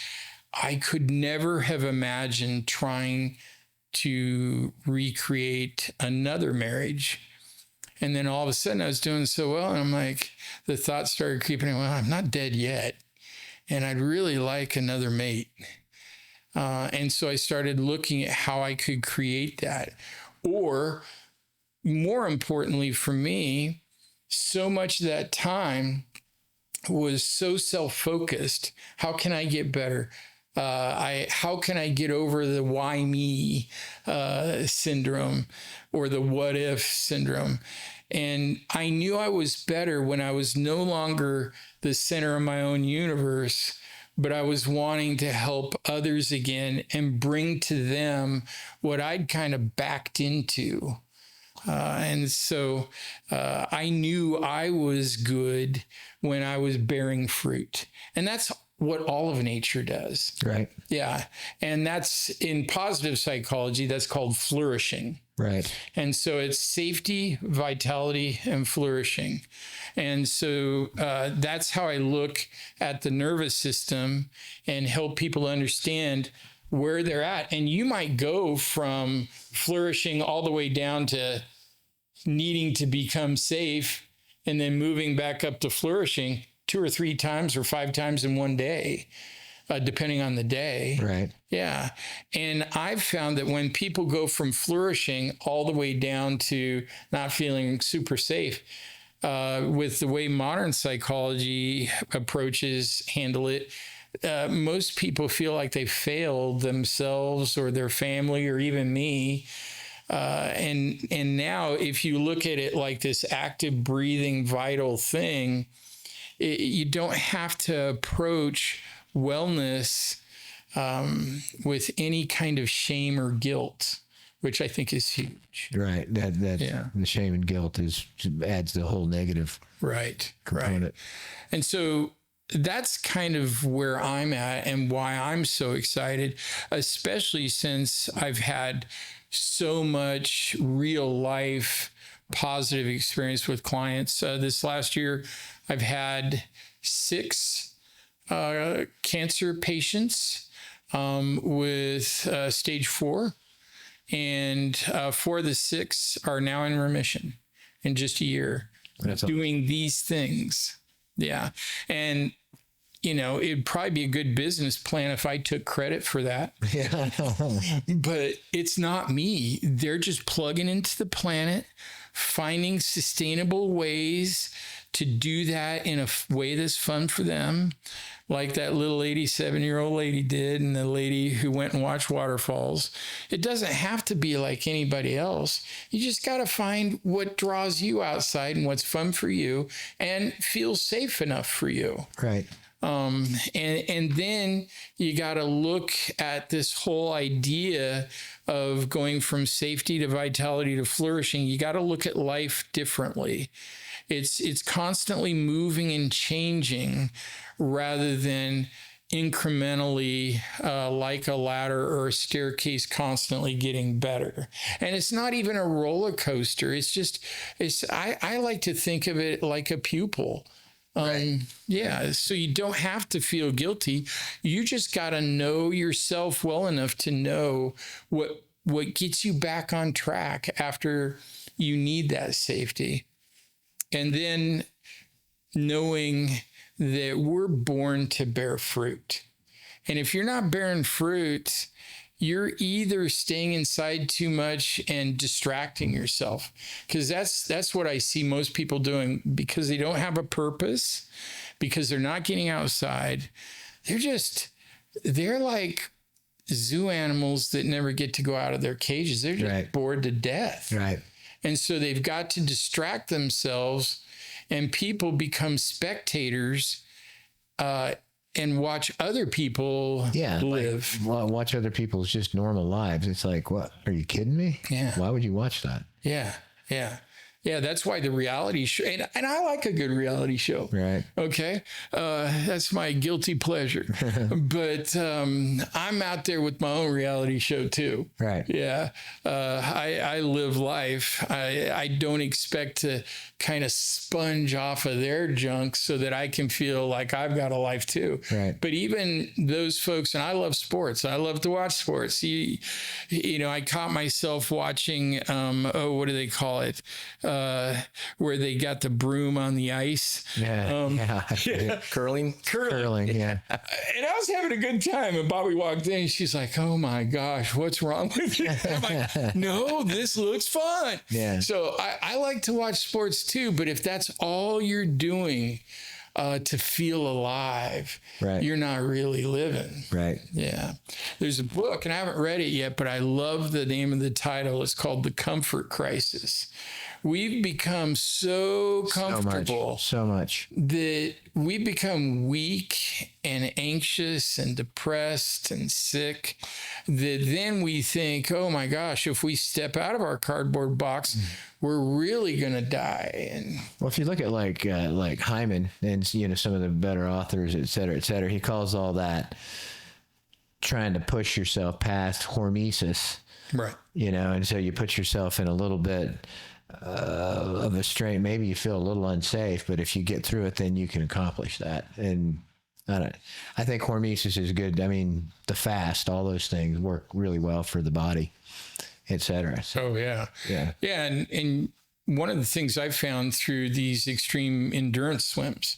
I could never have imagined trying to recreate another marriage. And then all of a sudden I was doing so well. And I'm like, the thought started creeping in, well, I'm not dead yet. And I'd really like another mate. And so I started looking at how I could create that. Or more importantly for me, so much of that time was so self-focused. How can I get better? How can I get over the why me syndrome or the what if syndrome? And I knew I was better when I was no longer the center of my own universe, but I was wanting to help others again and bring to them what I'd kind of backed into. And so I knew I was good when I was bearing fruit. And that's what all of nature does. Right. Yeah. And that's in positive psychology, that's called flourishing. Right. And so it's safety, vitality, and flourishing. And so that's how I look at the nervous system and help people understand where they're at. And you might go from flourishing all the way down to needing to become safe and then moving back up to flourishing 2 or 3 times or 5 times in one day, depending on the day. Right. Yeah. And I've found that when people go from flourishing all the way down to not feeling super safe, with the way modern psychology approaches handle it, most people feel like they failed themselves or their family or even me. And now if you look at it like this active, breathing, vital thing, you don't have to approach wellness with any kind of shame or guilt, which I think is huge. Right. The shame and guilt adds the whole negative component. Right. And so that's kind of where I'm at and why I'm so excited, especially since I've had so much real life positive experience with clients. This last year, I've had 6 cancer patients with stage 4, and 4 of the 6 are now in remission in just a year, doing these things. Yeah. And it'd probably be a good business plan if I took credit for that. Yeah. But it's not me. They're just plugging into the planet, finding sustainable ways to do that in a way that's fun for them, like that little 87-year-old lady did and the lady who went and watched waterfalls. It doesn't have to be like anybody else. You just got to find what draws you outside and what's fun for you and feels safe enough for you. Right. And then you got to look at this whole idea of going from safety to vitality to flourishing. You got to look at life differently. It's constantly moving and changing rather than incrementally like a ladder or a staircase constantly getting better. And it's not even a roller coaster. I like to think of it like a pupil. Right. Yeah. So you don't have to feel guilty. You just got to know yourself well enough to know what gets you back on track after you need that safety. And then knowing that we're born to bear fruit. And if you're not bearing fruit, you're either staying inside too much and distracting yourself. Because that's what I see most people doing, because they don't have a purpose, because they're not getting outside. They're like zoo animals that never get to go out of their cages. They're just bored to death. Right. And so they've got to distract themselves, and people become spectators and watch other people live. Like, watch other people's just normal lives. It's like, what? Are you kidding me? Yeah. Why would you watch that? Yeah. Yeah. Yeah, that's why the reality show, and I like a good reality show. Right. Okay. That's my guilty pleasure. But I'm out there with my own reality show too. Right. Yeah. I live life. I don't expect to kind of sponge off of their junk so that I can feel like I've got a life too. Right. But even those folks, and I love sports. I love to watch sports. You know, I caught myself watching, what do they call it? Where they got the broom on the ice. Yeah. Curling. Yeah. And I was having a good time. And Bobby walked in and she's like, "Oh my gosh, what's wrong with you?" I'm like, "No, this looks fun." Yeah. So I like to watch sports too, but if that's all you're doing to feel alive, you're not really living. Right. Yeah. There's a book, and I haven't read it yet, but I love the name of the title. It's called The Comfort Crisis. We've become so comfortable so much that we become weak and anxious and depressed and sick, that then we think, oh my gosh, if we step out of our cardboard box, we're really going to die. And well, if you look at like Hyman and some of the better authors, et cetera, he calls all that trying to push yourself past hormesis. Right. And so you put yourself in a little bit of a strain. Maybe you feel a little unsafe, but if you get through it, then you can accomplish that. And I think hormesis is good. I mean, the fast, all those things work really well for the body, et cetera. So, yeah. And one of the things I've found through these extreme endurance swims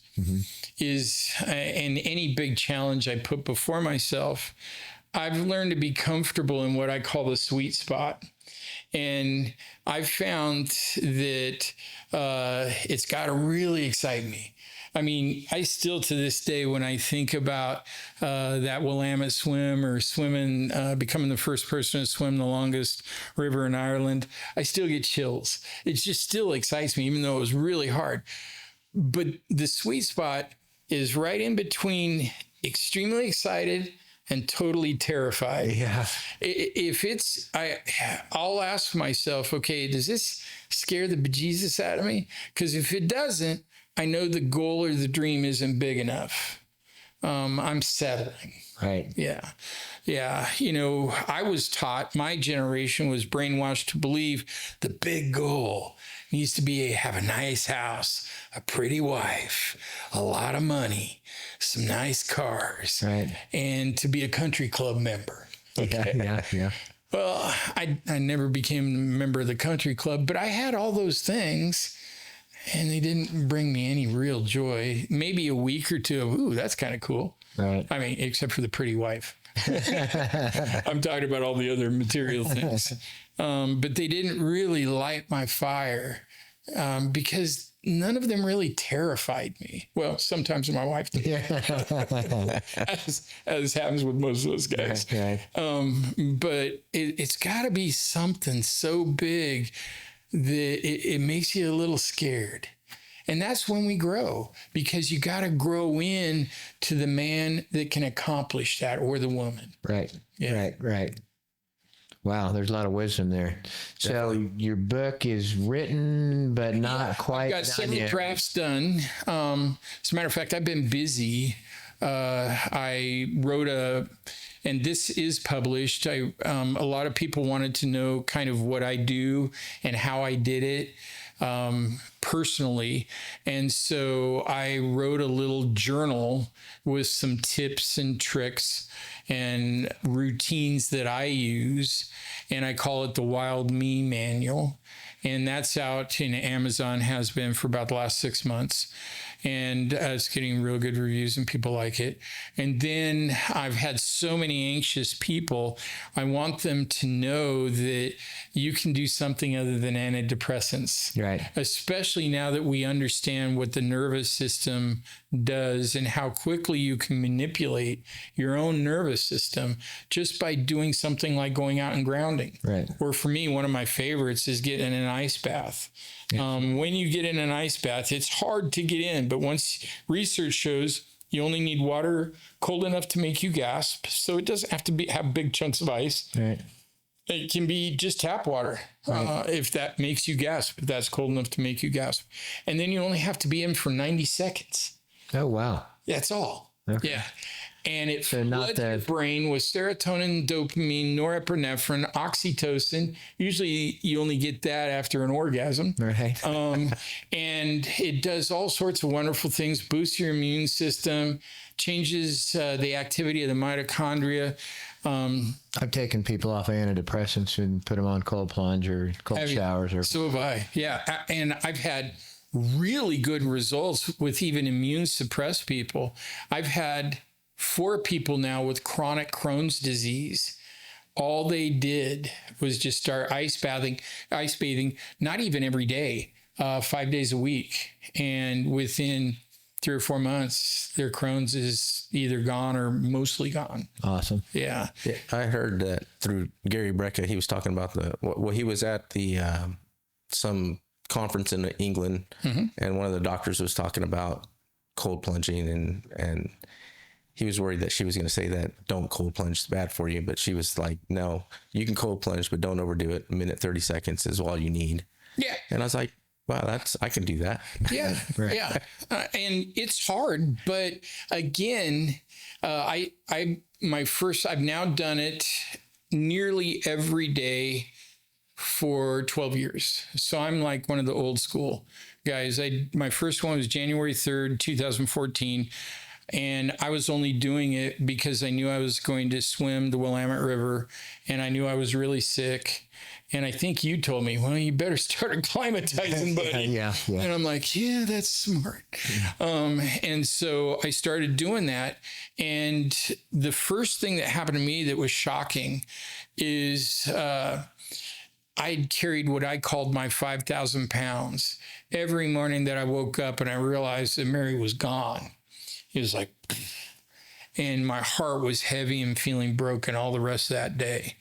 is, and any big challenge I put before myself, I've learned to be comfortable in what I call the sweet spot. And I've found that it's got to really excite me. I mean, I still to this day, when I think about that Willamette swim or swimming, becoming the first person to swim the longest river in Ireland, I still get chills. It just still excites me, even though it was really hard. But the sweet spot is right in between extremely excited and totally terrified. Yeah. If I'll ask myself, okay, does this scare the bejesus out of me? Because if it doesn't, I know the goal or the dream isn't big enough. I'm settling. Right. Yeah. Yeah. I was taught, my generation was brainwashed to believe the big goal needs to be have a nice house, a pretty wife, a lot of money, some nice cars, and to be a country club member. Okay. Yeah. Well, I never became a member of the country club, but I had all those things, and they didn't bring me any real joy. Maybe a week or two of, ooh, that's kind of cool. Right. I mean, except for the pretty wife. I'm talking about all the other material things. But they didn't really light my fire because none of them really terrified me. Well, sometimes my wife did. as happens with most of those guys. Right. But it's got to be something so big that it makes you a little scared. And that's when we grow, because you got to grow in to the man that can accomplish that, or the woman. Right. Yeah. Right. Wow, there's a lot of wisdom there. So your book is written, but not quite I've got done several yet. drafts done. As a matter of fact, I've been busy. I wrote and this is published. A lot of people wanted to know kind of what I do and how I did it personally. And so I wrote a little journal with some tips and tricks and routines that I use. And I call it the Wild Me Manual. And that's out in Amazon, has been for about the last 6 months. And it's getting real good reviews and people like it. And then I've had so many anxious people. I want them to know that you can do something other than antidepressants. Right. Especially now that we understand what the nervous system does and how quickly you can manipulate your own nervous system just by doing something like going out and grounding. Right. Or for me, one of my favorites is getting in an ice bath. When you get in an ice bath, it's hard to get in, but once research shows you only need water cold enough to make you gasp, so it doesn't have to have big chunks of ice. Right. It can be just tap water, if that makes you gasp, if that's cold enough to make you gasp. And then you only have to be in for 90 seconds. Oh, wow. That's all. Okay. Yeah. And it So not floods the- your brain with serotonin, dopamine, norepinephrine, oxytocin. Usually you only get that after an orgasm. Right. And it does all sorts of wonderful things, boosts your immune system, changes the activity of the mitochondria. I've taken people off antidepressants and put them on cold plunge or cold showers. Or So have I. Yeah. And I've had really good results with even immune suppressed people. I've had 4 people now with chronic Crohn's disease. All they did was just start ice bathing, not even every day, 5 days a week. And within 3 or 4 months, their Crohn's is either gone or mostly gone. Awesome. Yeah. Yeah, I heard that through Gary Brecka. He was talking about he was at the some conference in England, and one of the doctors was talking about cold plunging, and he was worried that she was going to say that don't cold plunge, it's bad for you. But she was like, no, you can cold plunge, but don't overdo it. 1:30 seconds is all you need. Yeah. And I was like, wow, I can do that. Yeah. Right. Yeah. And it's hard, but again, I've now done it nearly every day for 12 years. So I'm like one of the old school guys. My first one was January 3rd, 2014. And I was only doing it because I knew I was going to swim the Willamette River, and I knew I was really sick. And I think you told me, well, you better start acclimatizing, buddy. Yeah. And I'm like, yeah, that's smart. And so I started doing that. And the first thing that happened to me that was shocking is I carried what I called my 5,000 pounds every morning that I woke up, and I realized that Mary was gone. It was like, and my heart was heavy and feeling broken all the rest of that day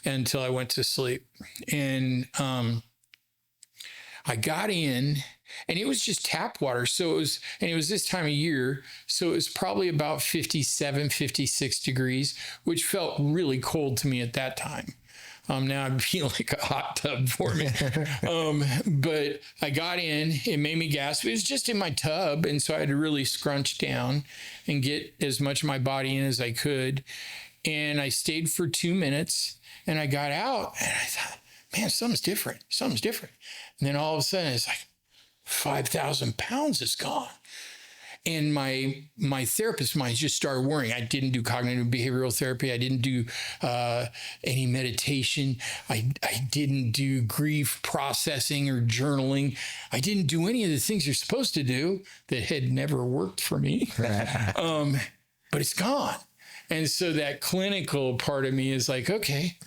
until I went to sleep. And I got in, and it was just tap water. So it was this time of year. So it was probably about 57, 56 degrees, which felt really cold to me at that time. Now I feel like a hot tub for me. But I got in, it made me gasp. It was just in my tub. And so I had to really scrunch down and get as much of my body in as I could. And I stayed for 2 minutes, and I got out, and I thought, man, something's different. And then all of a sudden it's like 5,000 pounds is gone. And my therapist mind just started worrying. I didn't do cognitive behavioral therapy. I didn't do any meditation. I didn't do grief processing or journaling. I didn't do any of the things you're supposed to do that had never worked for me. But it's gone. And so that clinical part of me is like, okay,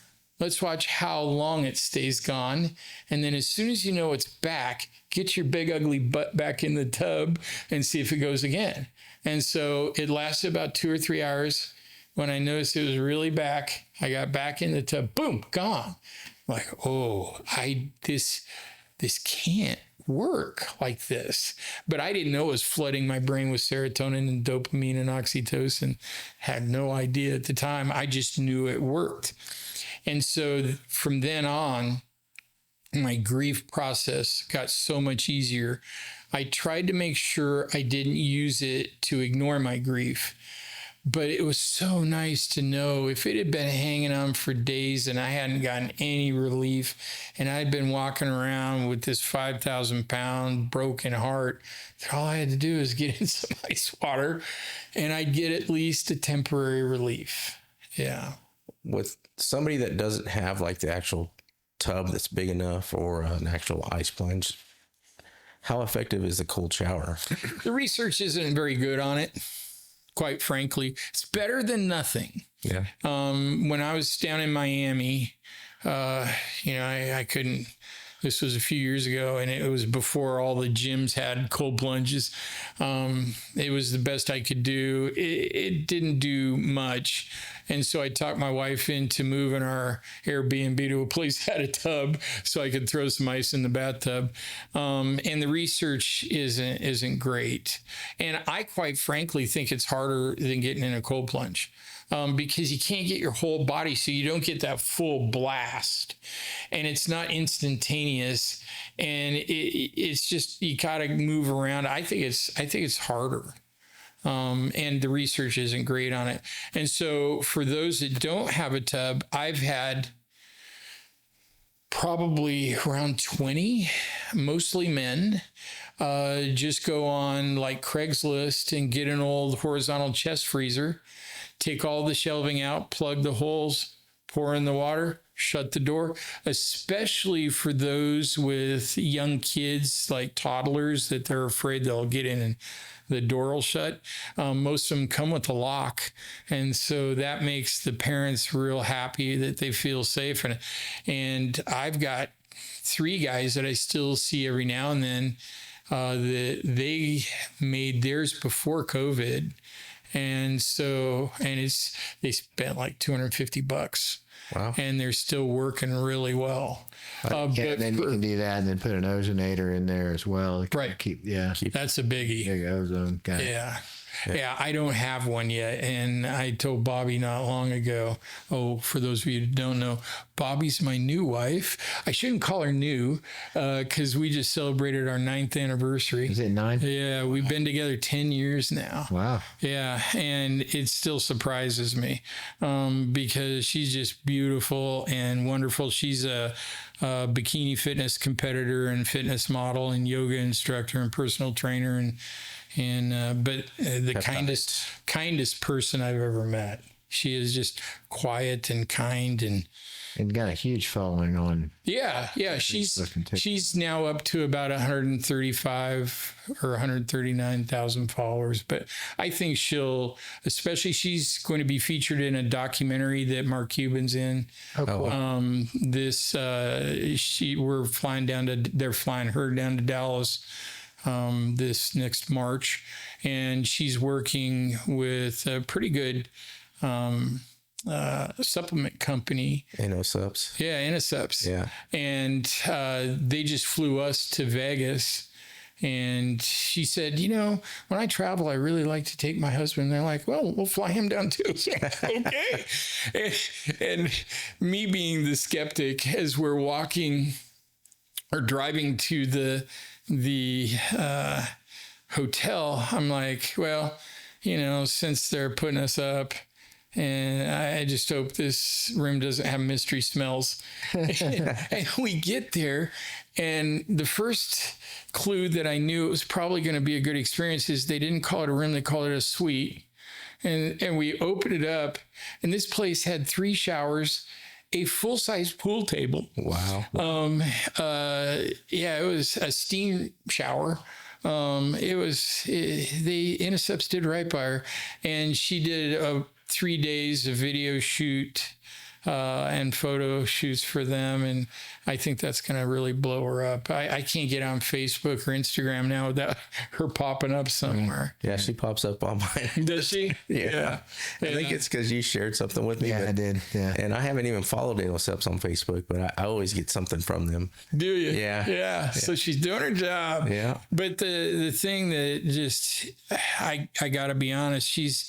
let's watch how long it stays gone. And then as soon as you know it's back, get your big ugly butt back in the tub and see if it goes again. And so it lasted about 2 or 3 hours. When I noticed it was really back, I got back in the tub, boom, gone. I'm like, oh, this can't work like this. But I didn't know it was flooding my brain with serotonin and dopamine and oxytocin. Had no idea at the time. I just knew it worked. And so from then on, my grief process got so much easier. I tried to make sure I didn't use it to ignore my grief. But it was so nice to know if it had been hanging on for days and I hadn't gotten any relief and I'd been walking around with this 5,000-pound broken heart, that all I had to do is get in some ice water and I'd get at least a temporary relief. Yeah. With somebody that doesn't have like the actual tub that's big enough or an actual ice plunge, how effective is a cold shower? The research isn't very good on it. Quite frankly, it's better than nothing. Yeah. When I was down in Miami, I couldn't, this was a few years ago and it was before all the gyms had cold plunges. It was the best I could do. It didn't do much. And so I talked my wife into moving our Airbnb to a place that had a tub so I could throw some ice in the bathtub. And the research isn't great. And I quite frankly think it's harder than getting in a cold plunge. Because you can't get your whole body, so you don't get that full blast, and it's not instantaneous, and it's just you gotta move around. I think it's harder, and the research isn't great on it. And so for those that don't have a tub, I've had probably around 20, mostly men, just go on like Craigslist and get an old horizontal chest freezer. Take all the shelving out, plug the holes, pour in the water, shut the door, especially for those with young kids like toddlers that they're afraid they'll get in and the door will shut. Most of them come with a lock. And so that makes the parents real happy that they feel safe. And I've got 3 guys that I still see every now and then that they made theirs before COVID. And so, they spent like $250. Wow. And they're still working really well. But then you can do that and then put an ozonator in there as well. Right. That's a biggie. Big ozone guy. Yeah, I don't have one yet. And I told Bobby not long ago, for those of you who don't know, Bobby's my new wife. I shouldn't call her new because we just celebrated our 9th anniversary. Is it 9? Yeah, we've been together 10 years now. Wow. Yeah, and it still surprises me because she's just beautiful and wonderful. She's a bikini fitness competitor and fitness model and yoga instructor and personal trainer but the kindest person I've ever met. She is just quiet and kind and got a huge following on. Yeah. She's now up to about 135 or 139,000 followers. But I think she's going to be featured in a documentary that Mark Cuban's in. Oh, cool. They're flying her down to Dallas this next March, and she's working with a pretty good supplement company. InnoSups. Yeah, InnoSups. Yeah. And they just flew us to Vegas. And she said, when I travel, I really like to take my husband. And they're like, well, we'll fly him down too. So, okay. and me being the skeptic, as we're walking or driving to the hotel, I'm like, well, since they're putting us up, and I just hope this room doesn't have mystery smells. And we get there, and the first clue that I knew it was probably going to be a good experience is they didn't call it a room, they called it a suite. And we opened it up, and this place had 3 showers, a full-size pool table. Wow. It was a steam shower. InnoSups did right by her, and she did 3 days of video shoot and photo shoots for them. And I think that's going to really blow her up. I can't get on Facebook or Instagram now without her popping up somewhere. Yeah, she pops up on mine. Does she? Yeah. I think it's because you shared something with me. Yeah, I did. Yeah. And I haven't even followed anyone else on Facebook, but I always get something from them. Do you? Yeah. So she's doing her job. Yeah. But the thing that just I gotta be honest, she's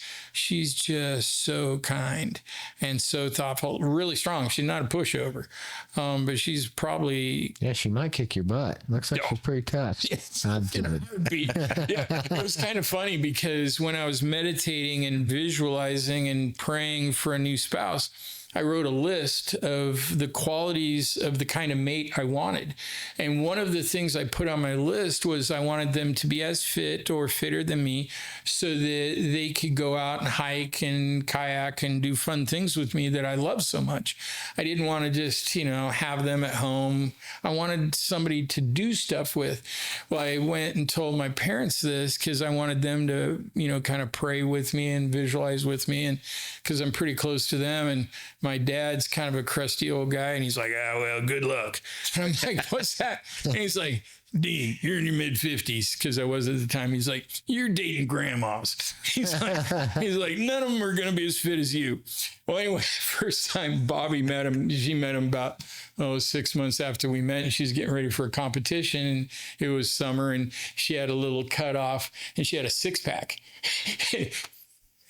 just so kind and so thoughtful, really strong. She's not a pushover, but she's probably Yeah, she might kick your butt. Looks like she's pretty tough. I'm kidding. it was kind of funny because when I was meditating and visualizing and praying for a new spouse, I wrote a list of the qualities of the kind of mate I wanted. And one of the things I put on my list was I wanted them to be as fit or fitter than me so that they could go out and hike and kayak and do fun things with me that I love so much. I didn't want to just, have them at home. I wanted somebody to do stuff with. Well, I went and told my parents this because I wanted them to, kind of pray with me and visualize with me, and because I'm pretty close to them. And my dad's kind of a crusty old guy, and he's like, well, good luck. And I'm like, what's that? And he's like, Dean, you're in your mid-50s, because I was at the time. He's like, you're dating grandmas. He's like, none of them are going to be as fit as you. Well, anyway, first time Bobby met him, she met him about 6 months after we met, and she's getting ready for a competition, and it was summer, and she had a little cut off, and she had a six-pack.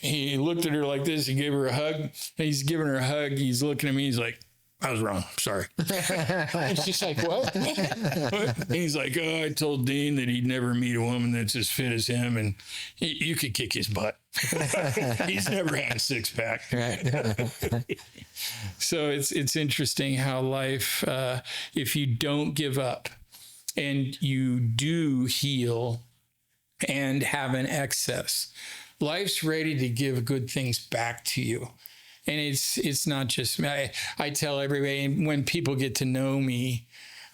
He looked at her like this. He gave her a hug. And he's giving her a hug. He's looking at me. He's like, I was wrong. Sorry. And she's like, what? And he's like, I told Dean that he'd never meet a woman that's as fit as him, and you could kick his butt. He's never had a six pack. Right. So it's interesting how life, if you don't give up and you do heal and have an excess, life's ready to give good things back to you. And it's not just me. I tell everybody, when people get to know me,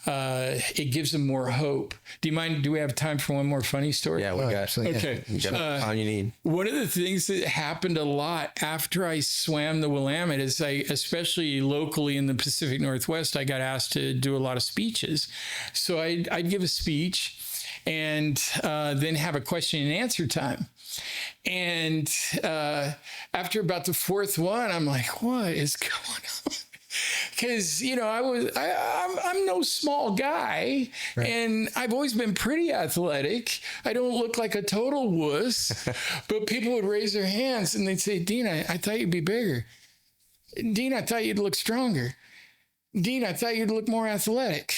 it gives them more hope. Do we have time for one more funny story? Yeah, we got. Okay. You got all you need. One of the things that happened a lot after I swam the Willamette is especially locally in the Pacific Northwest, I got asked to do a lot of speeches. So I'd give a speech and then have a question and answer time. And after about the fourth one, I'm like, what is going on? Because, I'm no small guy, right, and I've always been pretty athletic. I don't look like a total wuss, but people would raise their hands and they'd say, Dean, I thought you'd be bigger. Dean, I thought you'd look stronger. Dean, I thought you'd look more athletic.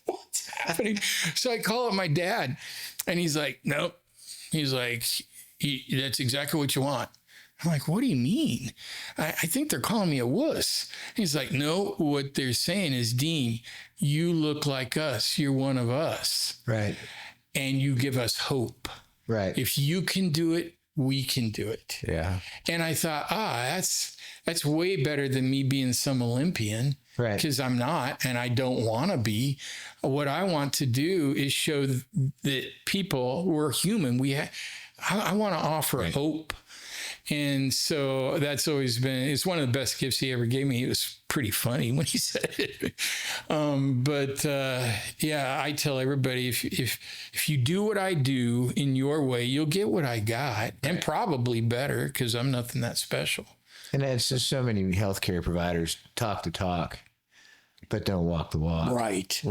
What's happening? So I call up my dad, and he's like, nope. He's like, that's exactly what you want. I'm like, what do you mean? I think they're calling me a wuss. He's like, no, what they're saying is, Dean, you look like us. You're one of us. Right. And you give us hope. Right. If you can do it, we can do it. Yeah. And I thought, that's way better than me being some Olympian. Right. Because I'm not, and I don't want to be. What I want to do is show that people, we're human. I want to offer hope. And so that's always been, it's one of the best gifts he ever gave me. It was pretty funny when he said it. I tell everybody, if you do what I do in your way, you'll get what I got, and probably better, because I'm nothing that special. And it's just so many healthcare providers talk the talk, but don't walk the walk. Right.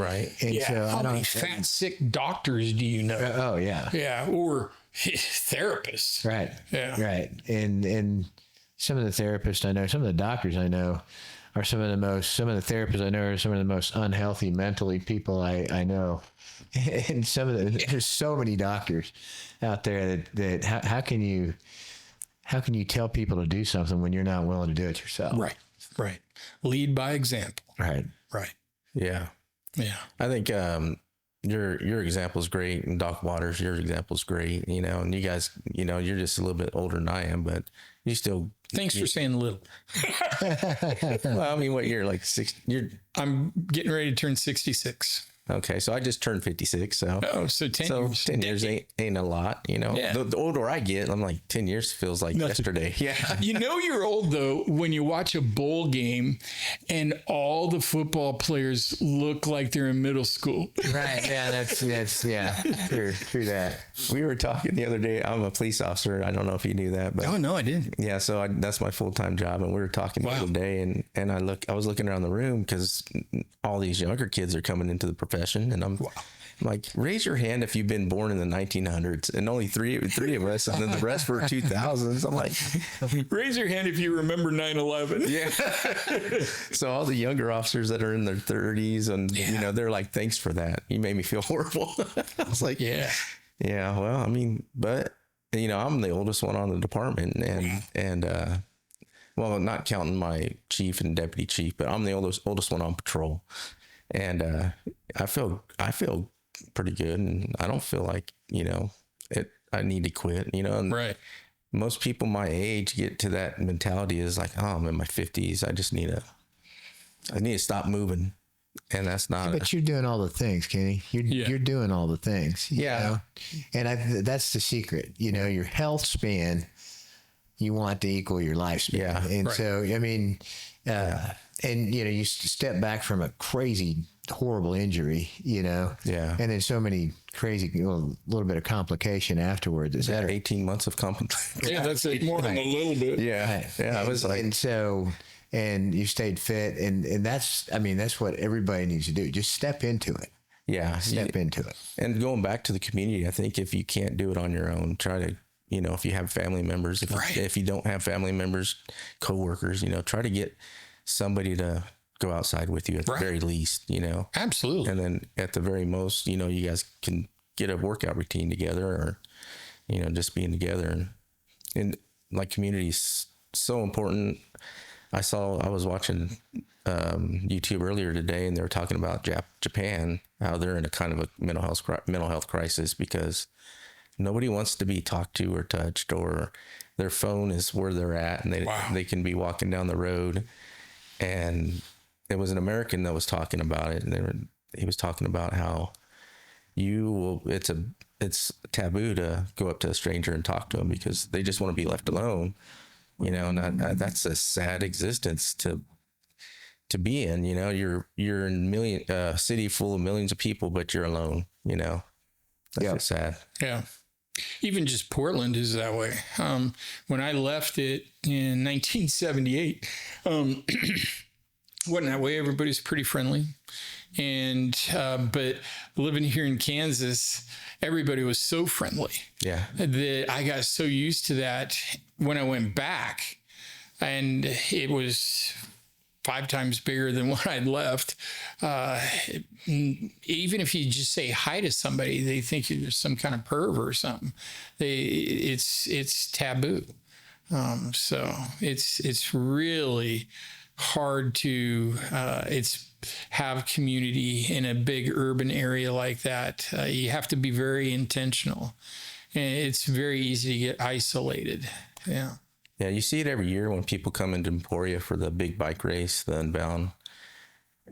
And so how many fat, sick doctors do you know? Oh, yeah. Yeah, or therapists. Right. Yeah. Right. And some of the therapists I know, some of the doctors I know are some of the therapists I know are some of the most unhealthy mentally people I know. And there's so many doctors out there that how can you tell people to do something when you're not willing to do it yourself? Right. Lead by example. Right. Yeah. I think your example is great, and Doc Waters, your example is great. And you guys, you're just a little bit older than I am, but you still. Thanks for saying little. Well, I mean, what you're like 6? I'm getting ready to turn 66. Okay, so I just turned 56, so Oh, so 10 so years. 10 years ain't a lot, you know. Yeah. The older I get, I'm like 10 years feels like yesterday. Yeah. You know you're old though when you watch a bowl game and all the football players look like they're in middle school. Right. Yeah. That's yeah. True that. We were talking the other day. I'm a police officer. I don't know if you knew that, but Oh no, I didn't. yeah, so that's my full-time job, and we were talking the other day, and I was looking around the room because all these younger kids are coming into the profession, and I'm like, raise your hand if you've been born in the 1900s, and only three of us, and then the rest were 2000s. I'm like, Raise your hand if you remember 9/11. yeah. So all the younger officers that are in their 30s, and you know, they're like, thanks for that. You made me feel horrible. I was like, Yeah. well, I mean, but you know, I'm the oldest one on the department, and well, not counting my chief and deputy chief, but I'm the oldest one on patrol, and I feel pretty good, and I don't feel like, you know, I need to quit, you know. And Right. most people my age get to that mentality is like, oh, I'm in my 50s, I need to stop moving, and that's not. But you're doing all the things, Kenny. You're doing all the things. You know? And that's the secret. You know, your health span, you want to equal your lifespan. Yeah. And so, I mean, and you know, you step back from a crazy, horrible injury, you know. Yeah. And then so many crazy, little bit of complication afterwards, et cetera. 18 months of compensation. Yeah, that's like more than a little bit. Yeah. I was like, And so, and you stayed fit, and that's what everybody needs to do. Just step into it. yeah. Step into it. And going back to the community, I think if you can't do it on your own, try to, you know, if you have family members, if you don't have family members, coworkers, you know, try to get somebody to go outside with you at the very least, you know. Absolutely. And then at the very most, you know, you guys can get a workout routine together, or, you know, just being together. And like, community is so important. I was watching YouTube earlier today, and they were talking about Japan, how they're in a kind of a mental health crisis because nobody wants to be talked to or touched, or their phone is where they're at, and they can be walking down the road. And it was an American that was talking about it, and he was talking about how it's taboo to go up to a stranger and talk to them because they just want to be left alone, you know. And that's a sad existence to be in, you know. You're in a city full of millions of people, but you're alone, you know. That's just sad. Yeah. Even just Portland is that way. When I left it in 1978, wasn't that way. Everybody's pretty friendly. And, but living here in Kansas, everybody was so friendly. Yeah. That I got so used to that when I went back, and it was 5 times bigger than when I'd left. Even if you just say hi to somebody, they think you're some kind of perv or something. It's taboo. So it's really hard to have community in a big urban area like that. You have to be very intentional, and it's very easy to get isolated. Yeah. Yeah, you see it every year when people come into Emporia for the big bike race, the Unbound.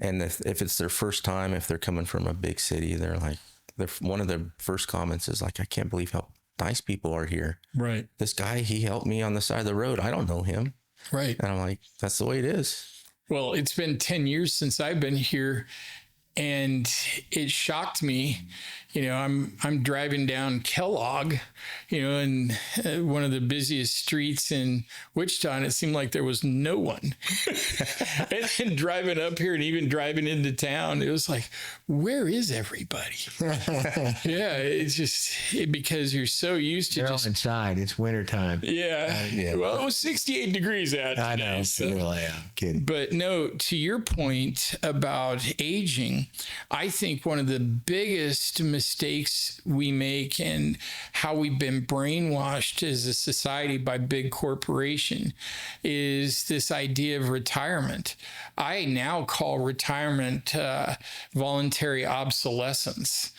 And if it's their first time, if they're coming from a big city, they're like, one of their first comments is like, I can't believe how nice people are here. Right. This guy, he helped me on the side of the road. I don't know him. Right. And I'm like, that's the way it is. Well, it's been 10 years since I've been here, and it shocked me. You know, I'm driving down Kellogg, you know, and one of the busiest streets in Wichita, and it seemed like there was no one. And then driving up here and even driving into town, it was like, where is everybody? Yeah, it's just because you're so used to You're just all inside. It's wintertime. yeah. Well, it was 68 degrees out today. I know. So. Really, I'm kidding. But no, to your point about aging, I think one of the biggest mistakes we make and how we've been brainwashed as a society by big corporation is this idea of retirement. I now call retirement voluntary obsolescence.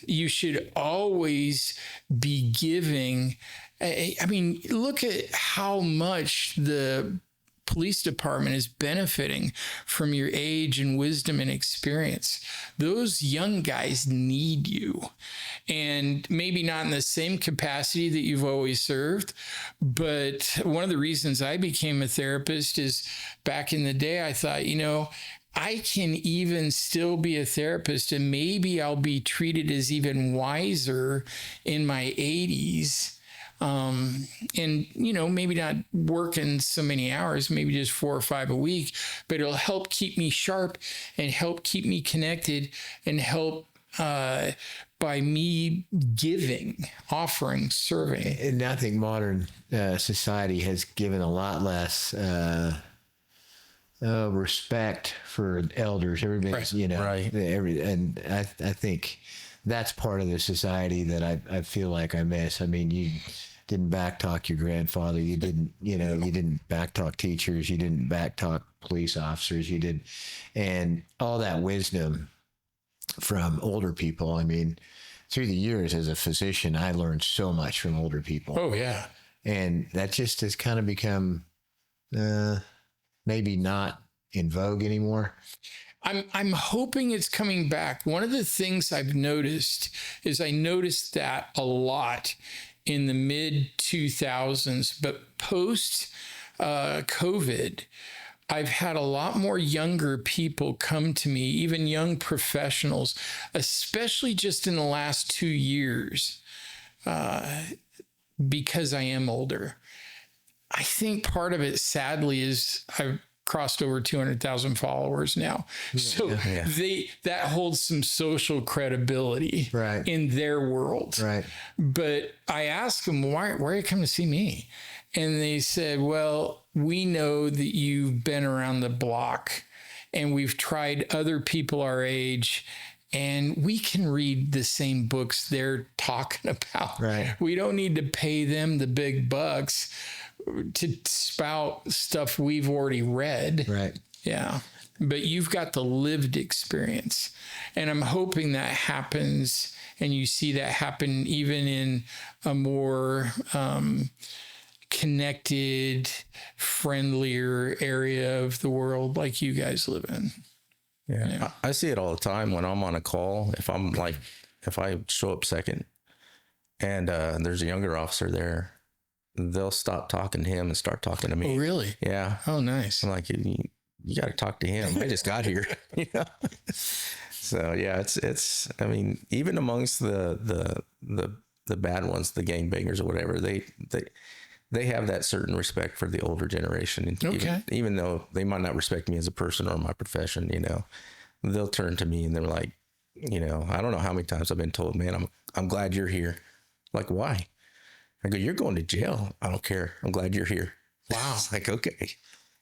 You should always be giving. I mean, look at how much the police department is benefiting from your age and wisdom and experience. Those young guys need you. And maybe not in the same capacity that you've always served, but one of the reasons I became a therapist is back in the day, I thought, I can even still be a therapist, and maybe I'll be treated as even wiser in my 80s. And maybe not working so many hours, maybe just 4 or 5 a week, but it'll help keep me sharp and help keep me connected and help by me giving, offering, serving. And I think modern society has given a lot less respect for elders. Everybody's, Right. and I think that's part of the society that I feel like I miss. I mean, you didn't backtalk your grandfather. You didn't, you didn't backtalk teachers. You didn't backtalk police officers. You did, and all that wisdom from older people. I mean, through the years as a physician, I learned so much from older people. Oh yeah, and that just has kind of become maybe not in vogue anymore. I'm hoping it's coming back. One of the things I've noticed is I noticed that a lot in the mid 2000s, but post COVID, I've had a lot more younger people come to me, even young professionals, especially just in the last 2 years, because I am older. I think part of it, sadly, is I've crossed over 200,000 followers now. So that holds some social credibility in their world. Right. But I asked them, why are you coming to see me? And they said, well, we know that you've been around the block and we've tried other people our age, and we can read the same books they're talking about. Right. We don't need to pay them the big bucks to spout stuff we've already read. Right. Yeah. But you've got the lived experience. And I'm hoping that happens, and you see that happen even in a more connected, friendlier area of the world like you guys live in. Yeah. I see it all the time when I'm on a call. If I show up second and there's a younger officer there, they'll stop talking to him and start talking to me. Oh, really? Yeah. Oh, nice. I'm like, you got to talk to him. I just got here. So yeah, it's. I mean, even amongst the bad ones, the gangbangers or whatever, they have that certain respect for the older generation. And Okay. even though they might not respect me as a person or my profession, they'll turn to me and they're like, I don't know how many times I've been told, man, I'm glad you're here. Like, why? I go, you're going to jail. I don't care. I'm glad you're here. Wow. It's like, okay.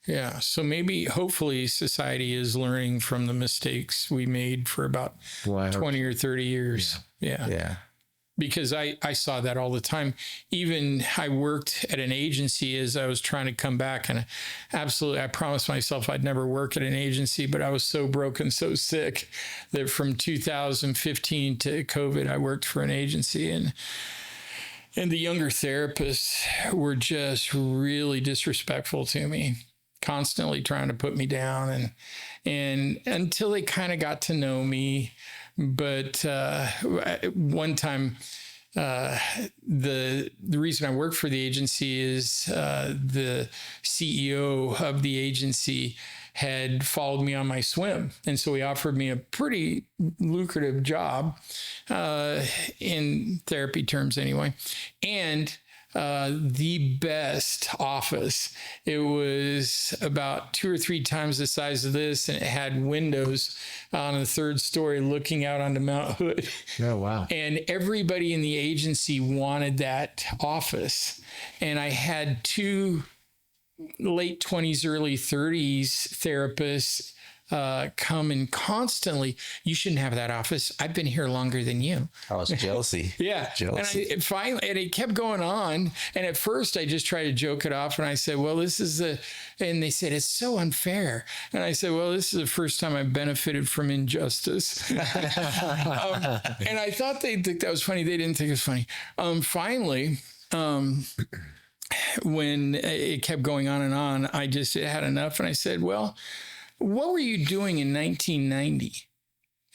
Yeah. So maybe, hopefully, society is learning from the mistakes we made for about 20 or 30 years. Yeah. Yeah. Because I saw that all the time. Even I worked at an agency as I was trying to come back, and I promised myself I'd never work at an agency, but I was so broken, so sick that from 2015 to COVID, I worked for an agency, and the younger therapists were just really disrespectful to me, constantly trying to put me down, and until they kind of got to know me. But one time, the reason I worked for the agency is the CEO of the agency had followed me on my swim. And so he offered me a pretty lucrative job, in therapy terms anyway, and the best office. It was about 2 or 3 times the size of this, and it had windows on the 3rd story looking out onto Mount Hood. Oh, wow. And everybody in the agency wanted that office. And I had 2 late 20s, early 30s therapists come and constantly, you shouldn't have that office. I've been here longer than you. I was jealousy. Yeah. Jealousy. And it kept going on. And at first I just tried to joke it off. And I said, well, and they said, it's so unfair. And I said, well, this is the first time I've benefited from injustice. And I thought they'd think that was funny. They didn't think it was funny. Finally, when it kept going on and on, I just had enough. And I said, well, what were you doing in 1990?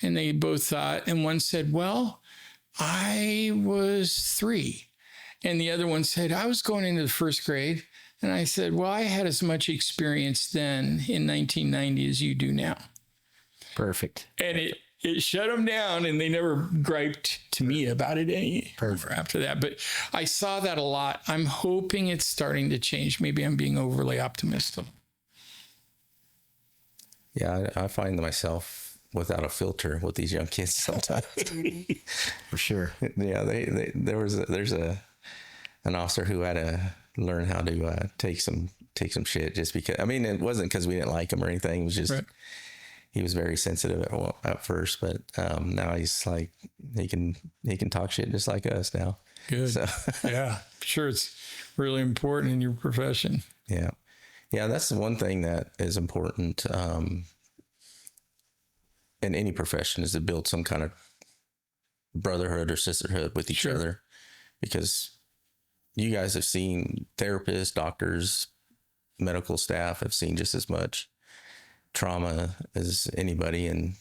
And they both thought, and one said, well, I was 3. And the other one said, I was going into the 1st grade. And I said, well, I had as much experience then in 1990 as you do now. Perfect. And it shut them down, and they never griped to me about it any after that. But I saw that a lot. I'm hoping it's starting to change. Maybe I'm being overly optimistic. Yeah, I find myself without a filter with these young kids sometimes. For sure. Yeah, there's an officer who had to learn how to take some shit just because. I mean, it wasn't because we didn't like him or anything. It was just he was very sensitive at first, but now he's like he can talk shit just like us now. Good. So yeah, sure. It's really important in your profession. Yeah. Yeah, that's the one thing that is important in any profession is to build some kind of brotherhood or sisterhood with each other, because you guys have seen therapists, doctors, medical staff have seen just as much trauma as anybody, and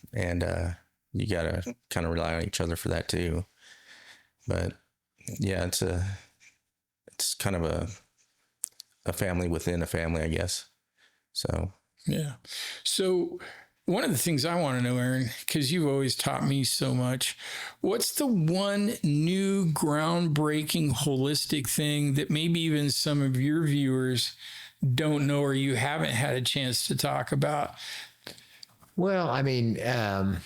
you got to kind of rely on each other for that too. But yeah, it's kind of a family within a family, I guess. So yeah. So one of the things I want to know, Aaron, because you've always taught me so much, what's the one new groundbreaking holistic thing that maybe even some of your viewers don't know or you haven't had a chance to talk about? Well, I mean, I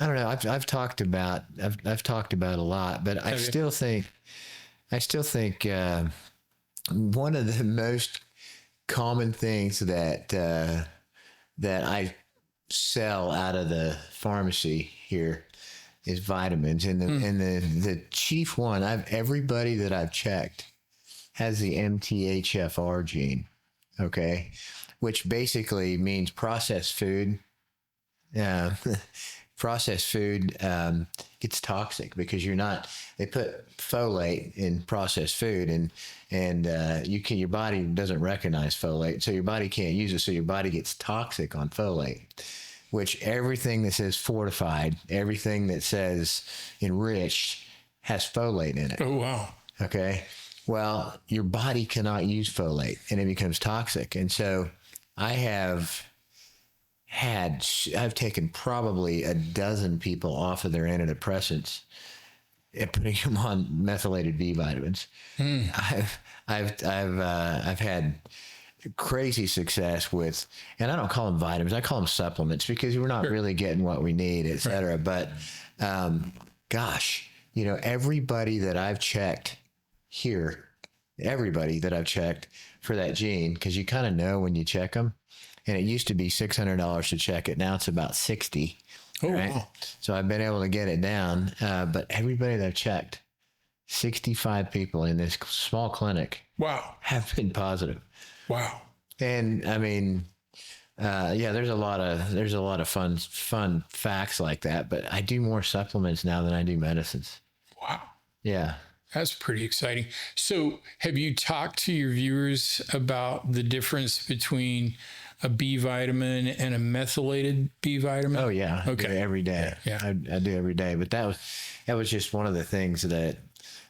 don't know. I've talked about a lot, but I still think one of the most common things that I sell out of the pharmacy here is vitamins, and the chief one. Everybody that I've checked has the MTHFR gene, okay, which basically means processed food. Processed food gets toxic because they put folate in processed food, and your body doesn't recognize folate, so your body can't use it, so your body gets toxic on folate, which everything that says fortified, everything that says enriched has folate in it. Oh, wow. Okay. Well, your body cannot use folate and it becomes toxic. And so I've taken probably a dozen people off of their antidepressants and putting them on methylated B vitamins. I've had crazy success with, and I don't call them vitamins, I call them supplements, because we're not really getting what we need, et cetera. Right. But gosh, everybody that I've checked here, everybody that I've checked for that gene, because you kind of know when you check them. And it used to be $600 to check it. Now it's about $60. Oh, right? Wow. So I've been able to get it down. But everybody that I've checked, 65 people in this small clinic, wow, have been positive. Wow. And I mean, there's a lot of fun facts like that. But I do more supplements now than I do medicines. Wow. Yeah. That's pretty exciting. So have you talked to your viewers about the difference between a B vitamin and a methylated B vitamin? Oh yeah. Okay. Every day. Yeah. I do every day. But that was just one of the things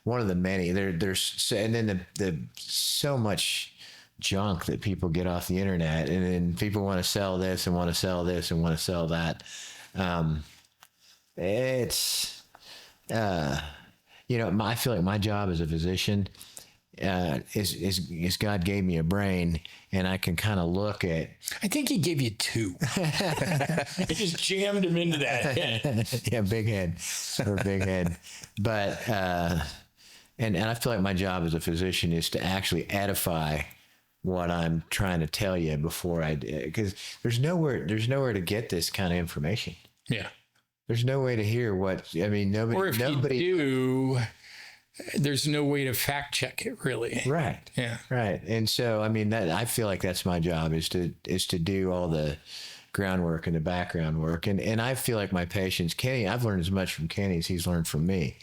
one of the many, there's, and then the so much junk that people get off the internet, and then people want to sell this and want to sell this and want to sell that. I feel like my job as a physician is God gave me a brain, and I can kind of look at. I think he gave you 2. He just jammed him into that head. Yeah, big head or big head, but and I feel like my job as a physician is to actually edify what I'm trying to tell you before because there's nowhere to get this kind of information. Yeah. There's no way to hear nobody. Or if you do, there's no way to fact check it, really. Right. Yeah. Right. And so, I feel like that's my job is to do all the groundwork and the background work. And I feel like my patients, Kenny, I've learned as much from Kenny as he's learned from me.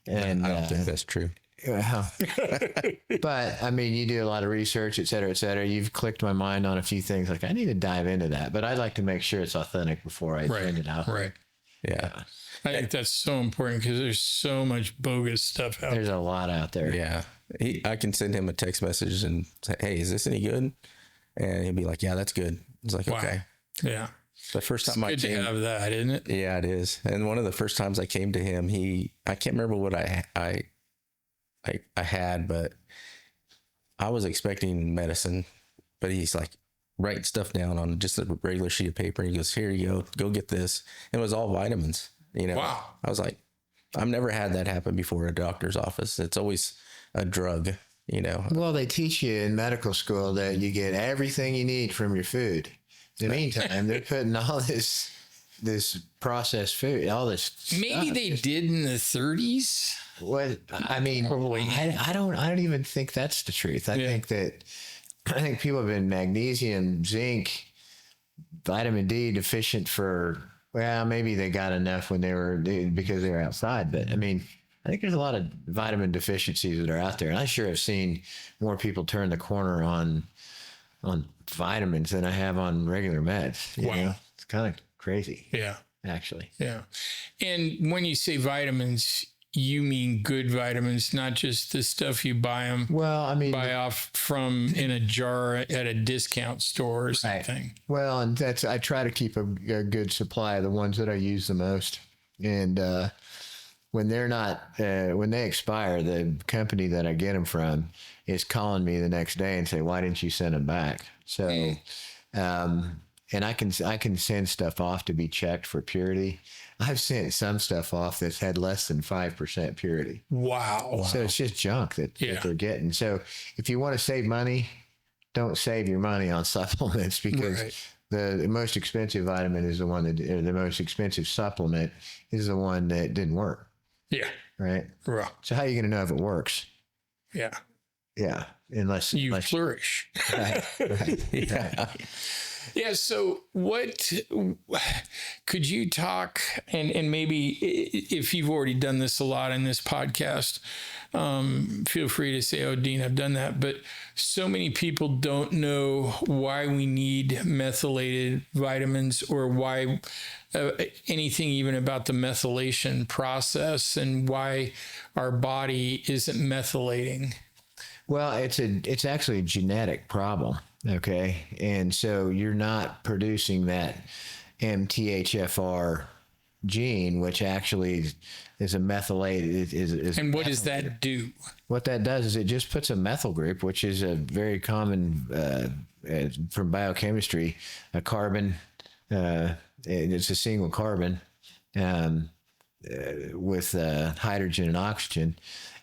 And I don't think that's true. Well, but I mean, you do a lot of research, et cetera, et cetera. You've clicked my mind on a few things. Like I need to dive into that, but I'd like to make sure it's authentic before I send it out. Right. Yeah. I think that's so important because there's so much bogus stuff out there. There's a lot out there. Yeah. I can send him a text message and say, hey, is this any good? And he'll be like, yeah, that's good. It's like, Wow. okay. Yeah. The first time I Good to came, have that, isn't it? yeah, it is. And one of the first times I came to him, I can't remember what I had, but I was expecting medicine, but he's like writing stuff down on just a regular sheet of paper. He goes, here you go get this. And it was all vitamins, you know. Wow. I was like, I've never had that happen before at a doctor's office. It's always a drug, you know. Well, they teach you in medical school that you get everything you need from your food. In the meantime, they're putting all this processed food, all this. Maybe stuff. they did in the 30s. What I mean, Probably. I don't even think that's the truth. I think people have been magnesium, zinc, vitamin D deficient for, well, maybe they got enough when because they were outside. But I mean, I think there's a lot of vitamin deficiencies that are out there. And I sure have seen more people turn the corner on vitamins than I have on regular meds. You know? It's kind of crazy. Yeah. Actually. Yeah. And when you say vitamins, you mean good vitamins, not just the stuff you buy off from in a jar at a discount store or something. Well, and I try to keep a good supply of the ones that I use the most. And when they expire, the company that I get them from is calling me the next day and say, why didn't you send them back? So, and I can send stuff off to be checked for purity. I've sent some stuff off that's had less than 5% purity. Wow. So it's just junk that they're getting. So if you want to save money, don't save your money on supplements because the most expensive vitamin is the one that, or the most expensive supplement is the one that didn't work. Yeah. Right. Right. So how are you going to know if it works? Yeah. Yeah. Unless flourish. Right. Yeah. Yeah. So what could you talk and maybe if you've already done this a lot in this podcast, feel free to say, oh, Dean, I've done that. But so many people don't know why we need methylated vitamins or why anything even about the methylation process and why our body isn't methylating. Well, it's actually a genetic problem. Okay. And so you're not producing that MTHFR gene, which actually is a methylated. And what does that do? What that does is it just puts a methyl group, which is a very common from biochemistry, a carbon. It's a single carbon with hydrogen and oxygen.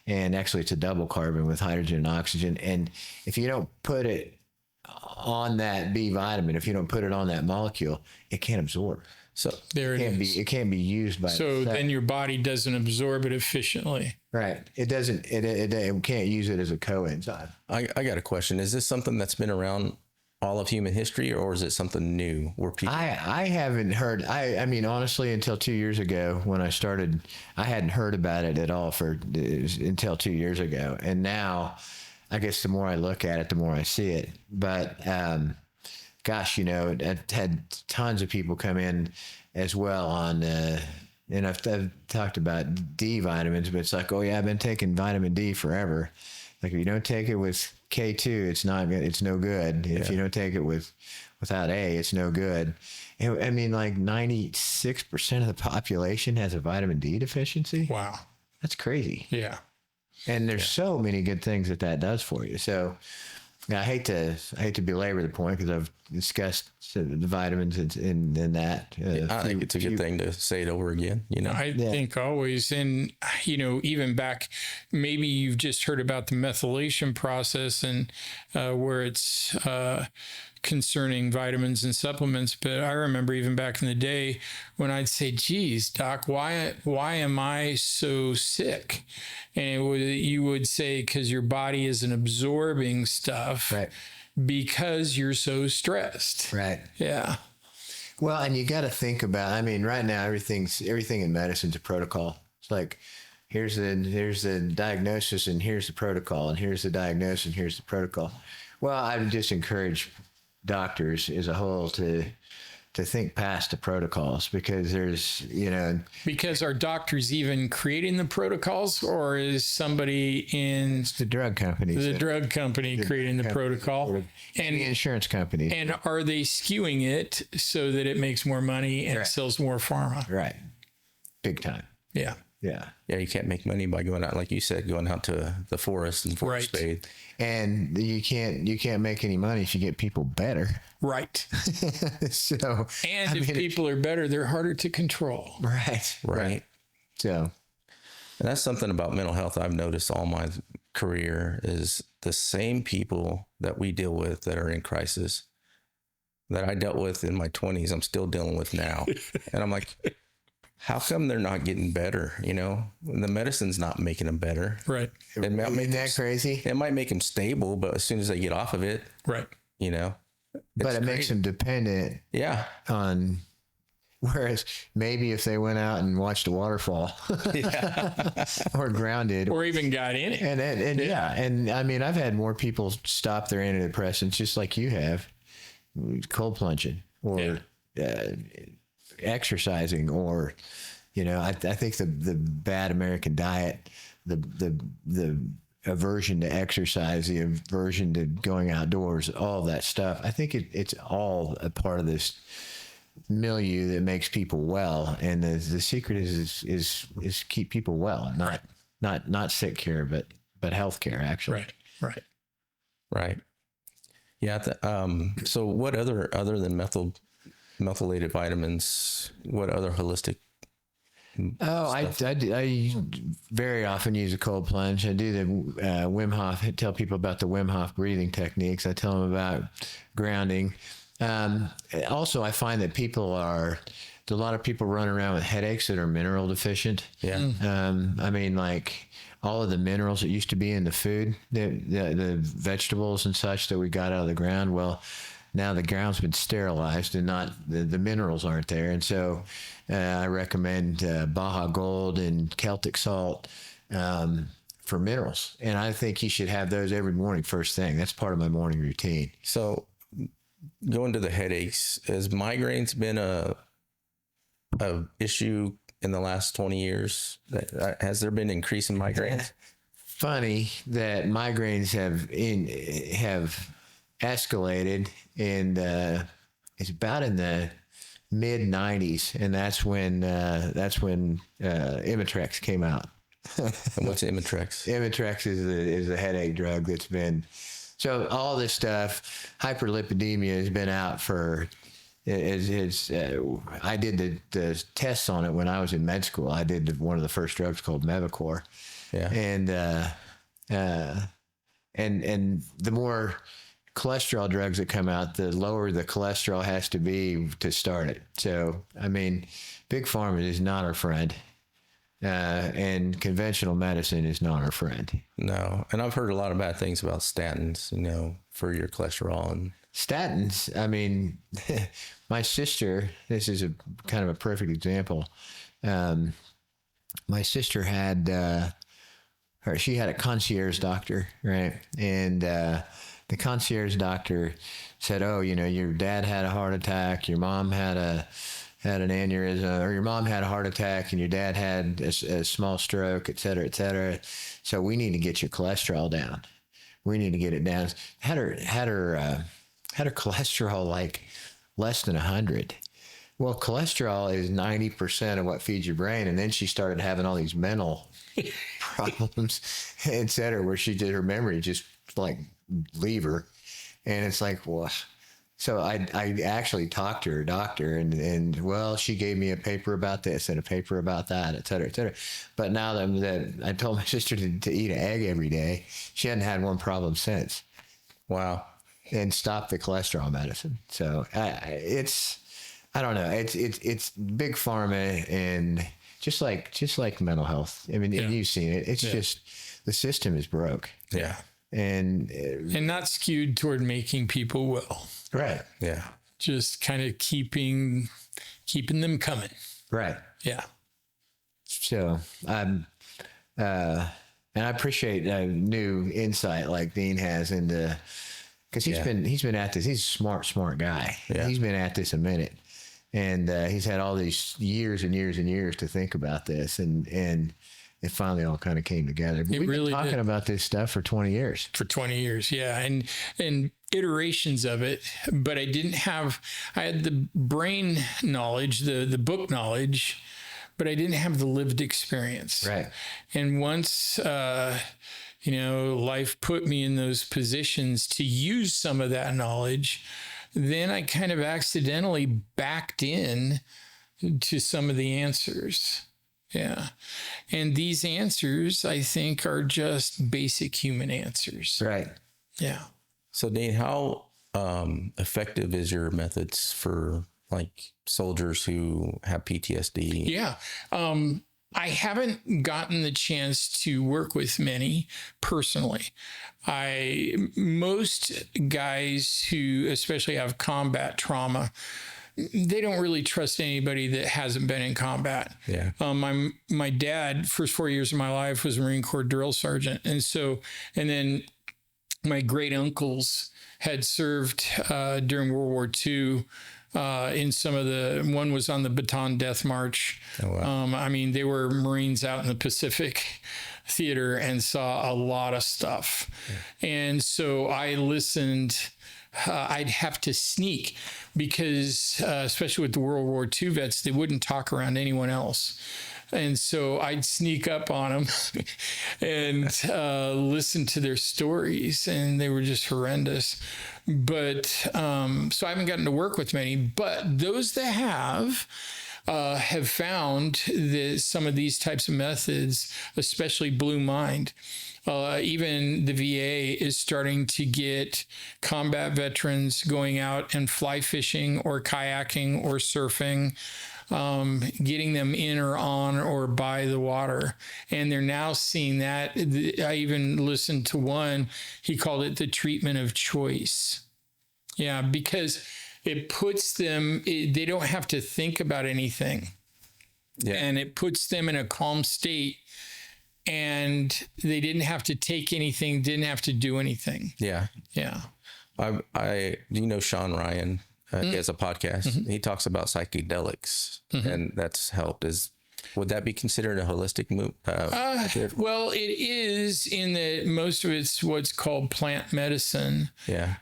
And actually, it's a double carbon with hydrogen and oxygen. And if you don't put it on that B vitamin, if you don't put it on that molecule, it can't absorb. So it can't be used by so itself. Then your body doesn't absorb it efficiently. Right. It doesn't. It can't use it as a coenzyme. I got a question. Is this something that's been around all of human history, or is it something new where people? I haven't heard. I mean, honestly, until 2 years ago when I started, I hadn't heard about it at all until 2 years ago, and now, I guess the more I look at it, the more I see it. But gosh, I've had tons of people come in as well on. And I've talked about D vitamins, but it's like, oh yeah, I've been taking vitamin D forever. Like if you don't take it with K2, it's no good. If you don't take it without A, it's no good. And, I mean, like 96% of the population has a vitamin D deficiency. Wow. That's crazy. Yeah. And there's so many good things that does for you. So I hate to belabor the point because I've discussed the vitamins in that. I think it's a good thing to say it over again. I think always, and even back, maybe you've just heard about the methylation process and where it's concerning vitamins and supplements. But I remember even back in the day when I'd say, geez, doc, why am I so sick? And you would say, because your body isn't absorbing stuff because you're so stressed. Right. Yeah. Well, and you got to think about, I mean, right now, everything in medicine's a protocol. It's like, here's the diagnosis, and here's the protocol, and here's the diagnosis, and here's the protocol. Well, I would just encourage doctors as a whole to think past the protocols, because there's, Because are doctors even creating the protocols, or is somebody in the drug companies, the drug company creating the protocol? and the insurance companies. And are they skewing it so that it makes more money and Right. sells more pharma? Right. Big time. Yeah. Yeah. Yeah, you can't make money by going out, like you said, going out to the forest and forest Right. bathe. And you can't make any money if you get people better. Right. So, And if people are better, they're harder to control. right. Right. So, And that's something about mental health I've noticed all my career is the same people that we deal with that are in crisis that I dealt with in my 20s, I'm still dealing with now. And I'm like, how come they're not getting better? The medicine's not making them better. Right. It might make isn't that crazy? It might make them stable, but as soon as they get off of it, Right. But it makes them dependent yeah. on. Whereas maybe if they went out and watched a waterfall or grounded, Or even got in it. and yeah, and I mean, I've had more people stop their antidepressants just like you have, cold plunging or exercising, or I think the bad American diet, the aversion to exercise, the aversion to going outdoors, all that stuff. I think it's all a part of this milieu that makes people well, and the secret is keep people well, not sick care, but health care, actually. Right. Right. Yeah. So what other than methylated vitamins, what other holistic? Oh, I very often use a cold plunge. I do the Wim Hof. I tell people about the Wim Hof breathing techniques. I tell them about grounding. Also, I find that a lot of people run around with headaches that are mineral deficient. Yeah. I mean, like all of the minerals that used to be in the food, the vegetables and such that we got out of the ground. Well, now the ground's been sterilized and not the minerals aren't there. And so I recommend Baja Gold and Celtic salt for minerals. And I think you should have those every morning, first thing. That's part of my morning routine. So going to the headaches, has migraines been a issue in the last 20 years? Has there been increase in migraines? Funny that migraines have escalated, and it's about in the mid 90s, and that's when Imitrex came out. And what's Imitrex? Imitrex is a headache drug that's been, so all this stuff, hyperlipidemia has been out for, I did the tests on it when I was in med school. I did one of the first drugs called Mevacor. Yeah. And the more cholesterol drugs that come out, the lower the cholesterol has to be to start it. So, I mean, Big Pharma is not our friend. And conventional medicine is not our friend. No. And I've heard a lot of bad things about statins, for your cholesterol. And Statins, I mean, my sister, this is a kind of a perfect example. My sister had, she had a concierge doctor, right? And the concierge doctor said, "Oh, your dad had a heart attack, your mom had an aneurysm, or your mom had a heart attack and your dad had a small stroke, et cetera, et cetera. So we need to get your cholesterol down. We need to get it down." Had her cholesterol like less than 100. Well, cholesterol is 90% of what feeds your brain. And then she started having all these mental problems, et cetera, where she did her memory just like leave her. And it's like, well, so I actually talked to her doctor, and well, she gave me a paper about this and a paper about that, et cetera, et cetera. But now that I told my sister to eat an egg every day, she hadn't had one problem since. wow. And stop the cholesterol medicine. So I don't know. It's Big Pharma, and just like mental health. I mean, and you've seen it. It's just the system is broke. Yeah. And not skewed toward making people well. right. Yeah. Just kind of keeping them coming. Right. Yeah. So And I appreciate new insight like Dean has into, because he's been at this. He's a smart guy. Yeah. He's been at this a minute, and he's had all these years and years and years to think about this, and it finally all kind of came together. But we've really been talking about this stuff for 20 years. For 20 years, yeah, and iterations of it. But I had the brain knowledge, the book knowledge, but I didn't have the lived experience. Right. And once, life put me in those positions to use some of that knowledge, then I kind of accidentally backed in to some of the answers. Yeah. And these answers, I think, are just basic human answers. Right. Yeah. So, Dean, how effective is your methods for like soldiers who have PTSD? Yeah. I haven't gotten the chance to work with many personally. Most guys who especially have combat trauma, they don't really trust anybody that hasn't been in combat. Yeah. My dad, first 4 years of my life, was a Marine Corps drill sergeant. And then my great uncles had served during World War II. In one was on the Bataan Death March. Oh, wow. They were Marines out in the Pacific theater and saw a lot of stuff. Yeah. And so I listened. I'd have to sneak because, especially with the World War II vets, they wouldn't talk around anyone else. And so I'd sneak up on them and listen to their stories, and they were just horrendous. But so I haven't gotten to work with many, but those that have found that some of these types of methods, especially Blue Mind, even the VA is starting to get combat veterans going out and fly fishing or kayaking or surfing, getting them in or on or by the water. And they're now seeing that. I even listened to one, he called it the treatment of choice. Yeah, because it puts them, they don't have to think about anything. Yeah. And it puts them in a calm state, and they didn't have to take anything, didn't have to do anything. Yeah. Yeah. Do you know Sean Ryan? He has a podcast. Mm-hmm. He talks about psychedelics, mm-hmm. and that's helped. Would that be considered a holistic move? Well, it is in that most of it's what's called plant medicine. Yeah.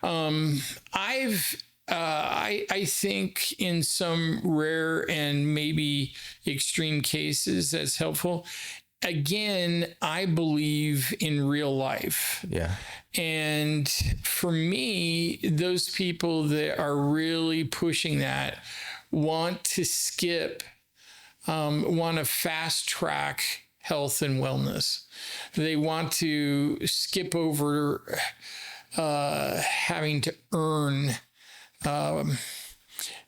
I think in some rare and maybe extreme cases that's helpful. Again, I believe in real life. Yeah. And for me, those people that are really pushing that want to want to fast track health and wellness. They want to skip over having to earn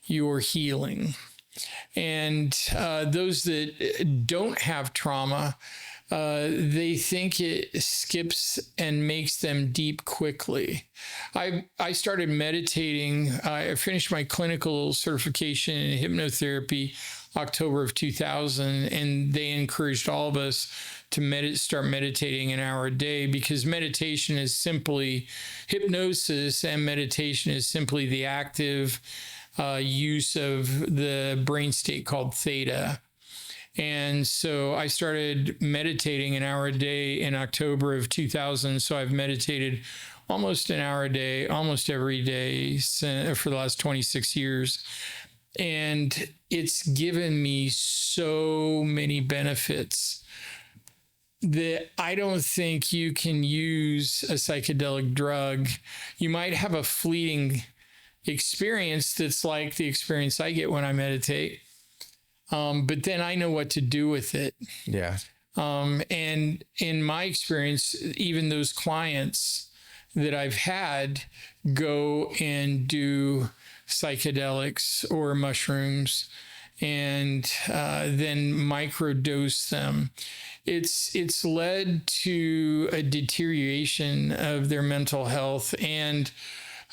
your healing. And those that don't have trauma, they think it skips and makes them deep quickly. I started meditating. I finished my clinical certification in hypnotherapy October of 2000, and they encouraged all of us to start meditating an hour a day, because meditation is simply hypnosis, and meditation is simply the active use of the brain state called theta. And so I started meditating an hour a day in October of 2000. So I've meditated almost an hour a day, almost every day for the last 26 years. And it's given me so many benefits that I don't think you can use a psychedelic drug. You might have a fleeting experience that's like the experience I get when I meditate. But then I know what to do with it. Yeah. And in my experience, even those clients that I've had go and do psychedelics or mushrooms and then microdose them. It's led to a deterioration of their mental health, and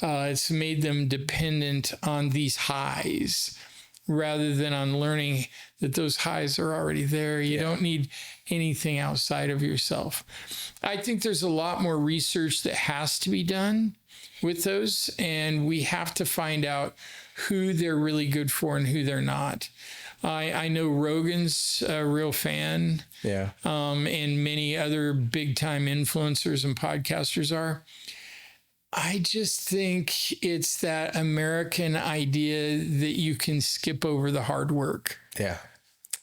it's made them dependent on these highs. rather than on learning that those highs are already there. You don't need anything outside of yourself. I think there's a lot more research that has to be done with those, and we have to find out who they're really good for and who they're not. I know Rogan's a real fan, and many other big time influencers and podcasters are. I just think it's that American idea that you can skip over the hard work. Yeah.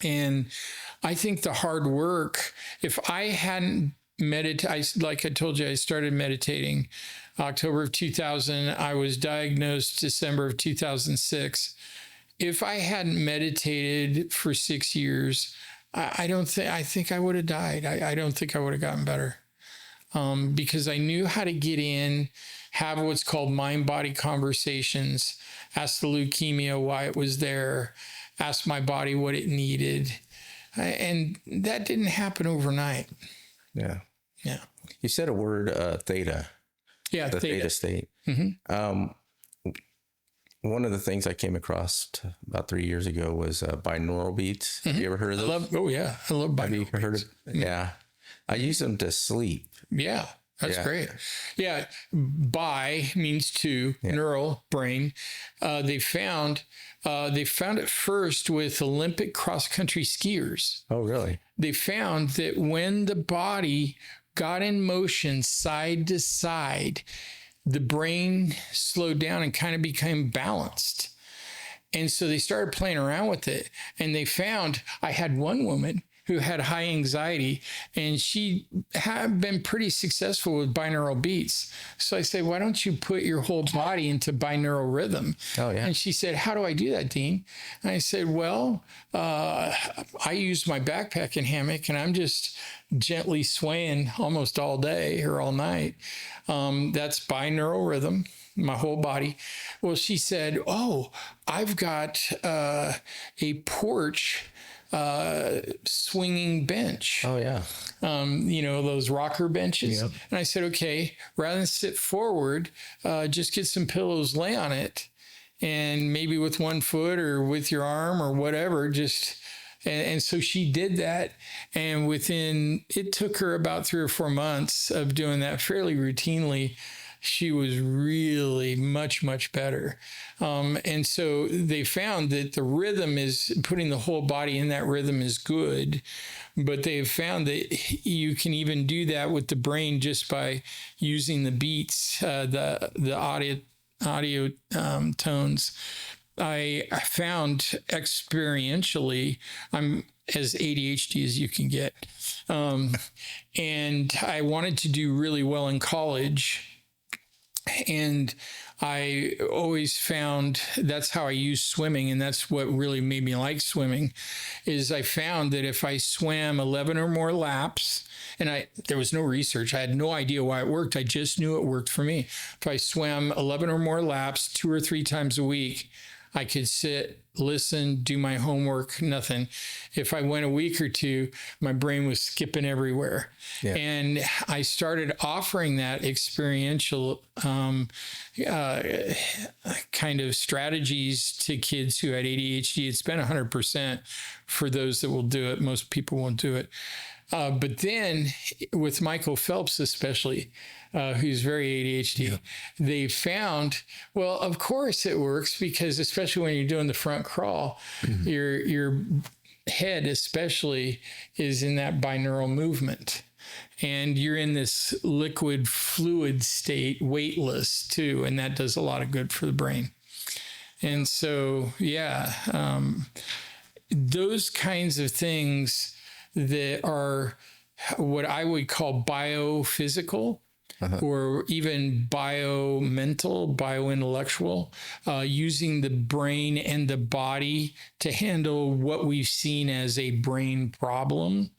And I think the hard work, if I hadn't meditated, like I told you, I started meditating October of 2000. I was diagnosed December of 2006. If I hadn't meditated for 6 years, I think I would have died. I don't think I would have gotten better. Because I knew how to get in, have what's called mind-body conversations, ask the leukemia why it was there, ask my body what it needed. And that didn't happen overnight. Yeah. Yeah. You said a word, theta. Yeah, the theta state. Mm-hmm. One of the things I came across about 3 years ago was binaural beats. Have you ever heard of those? I love binaural Have you heard beats. of? Yeah. I use them to sleep. Yeah, that's great. Yeah, bi means to, neural, brain. They found it first with Olympic cross-country skiers. Oh, really? They found that when the body got in motion side to side, the brain slowed down and kind of became balanced. And so they started playing around with it. And they found, I had one woman who had high anxiety, and she had been pretty successful with binaural beats. So I said, why don't you put your whole body into binaural rhythm? Oh, yeah. And she said, how do I do that, Dean? And I said, well, I use my backpack and hammock, and I'm just gently swaying almost all day or all night. That's binaural rhythm, my whole body. Well, she said, oh, I've got a porch swinging bench. Oh, yeah. Those rocker benches. Yep. And I said, okay, rather than sit forward, just get some pillows, lay on it, and maybe with one foot or with your arm or whatever, and so she did that. And it took her about 3 or 4 months of doing that fairly routinely. She was really much, much better. And so they found that the rhythm is, putting the whole body in that rhythm is good, but they've found that you can even do that with the brain just by using the beats, the audio tones. I found experientially, I'm as ADHD as you can get. And I wanted to do really well in college. And I always found that's how I use swimming, and that's what really made me like swimming, is I found that if I swam 11 or more laps, and there was no research, I had no idea why it worked, I just knew it worked for me. If I swam 11 or more laps 2 or 3 times a week, I could sit, listen, do my homework, nothing. If I went a week or 2, my brain was skipping everywhere. Yeah. And I started offering that experiential kind of strategies to kids who had ADHD. It's been 100% for those that will do it. Most people won't do it. But then with Michael Phelps especially, who's very ADHD, they found, well, of course it works, because especially when you're doing the front crawl, your head especially is in that binaural movement. And you're in this liquid fluid state, weightless too, and that does a lot of good for the brain. And so, those kinds of things that are what I would call biophysical, or even biomental, biointellectual, using the brain and the body to handle what we've seen as a brain problem,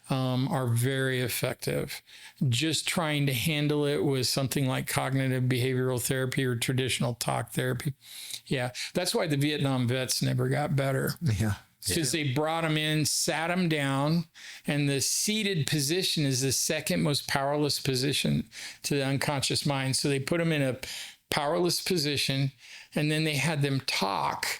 are very effective. Just trying to handle it with something like cognitive behavioral therapy or traditional talk therapy. Yeah, that's why the Vietnam vets never got better. Yeah. Because they brought them in, sat them down, and the seated position is the second most powerless position to the unconscious mind. So they put them in a powerless position, and then they had them talk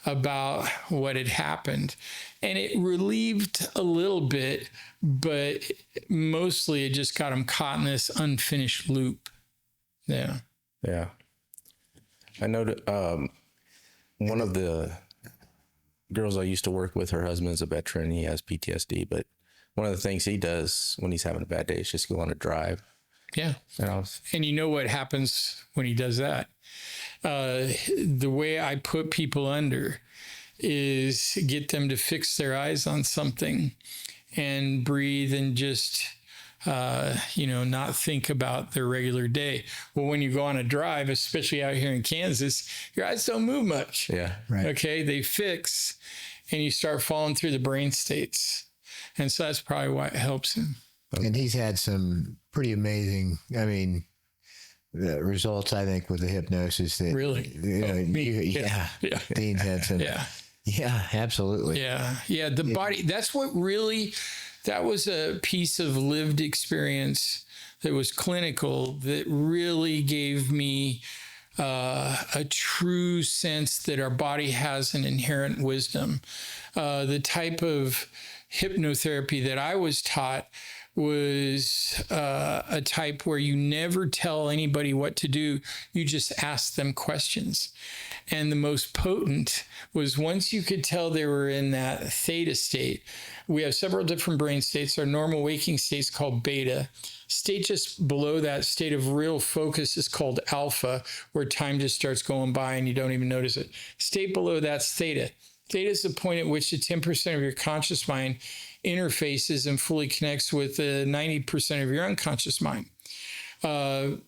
about what had happened. And it relieved a little bit, but mostly it just got him caught in this unfinished loop. Yeah. Yeah. I know that one of the girls I used to work with, her husband's a veteran. He has PTSD, but one of the things he does when he's having a bad day is just go on a drive. Yeah. And you know what happens when he does that? The way I put people under is get them to fix their eyes on something and breathe and just, not think about their regular day. Well, when you go on a drive, especially out here in Kansas, your eyes don't move much. Yeah. Right. Okay. They fix and you start falling through the brain states. And so that's probably why it helps him. And he's had some pretty amazing, results, I think, with the hypnosis that Really? yeah. Dean's had some. Yeah, absolutely. Yeah. The body, that's what really, that was a piece of lived experience that was clinical that really gave me a true sense that our body has an inherent wisdom. The type of hypnotherapy that I was taught was a type where you never tell anybody what to do. You just ask them questions. And the most potent was once you could tell they were in that theta state. We have several different brain states. Our normal waking state is called beta. State just below that state of real focus is called alpha, where time just starts going by and you don't even notice it. State below that's theta. Theta is the point at which the 10% of your conscious mind interfaces and fully connects with the 90% of your unconscious mind.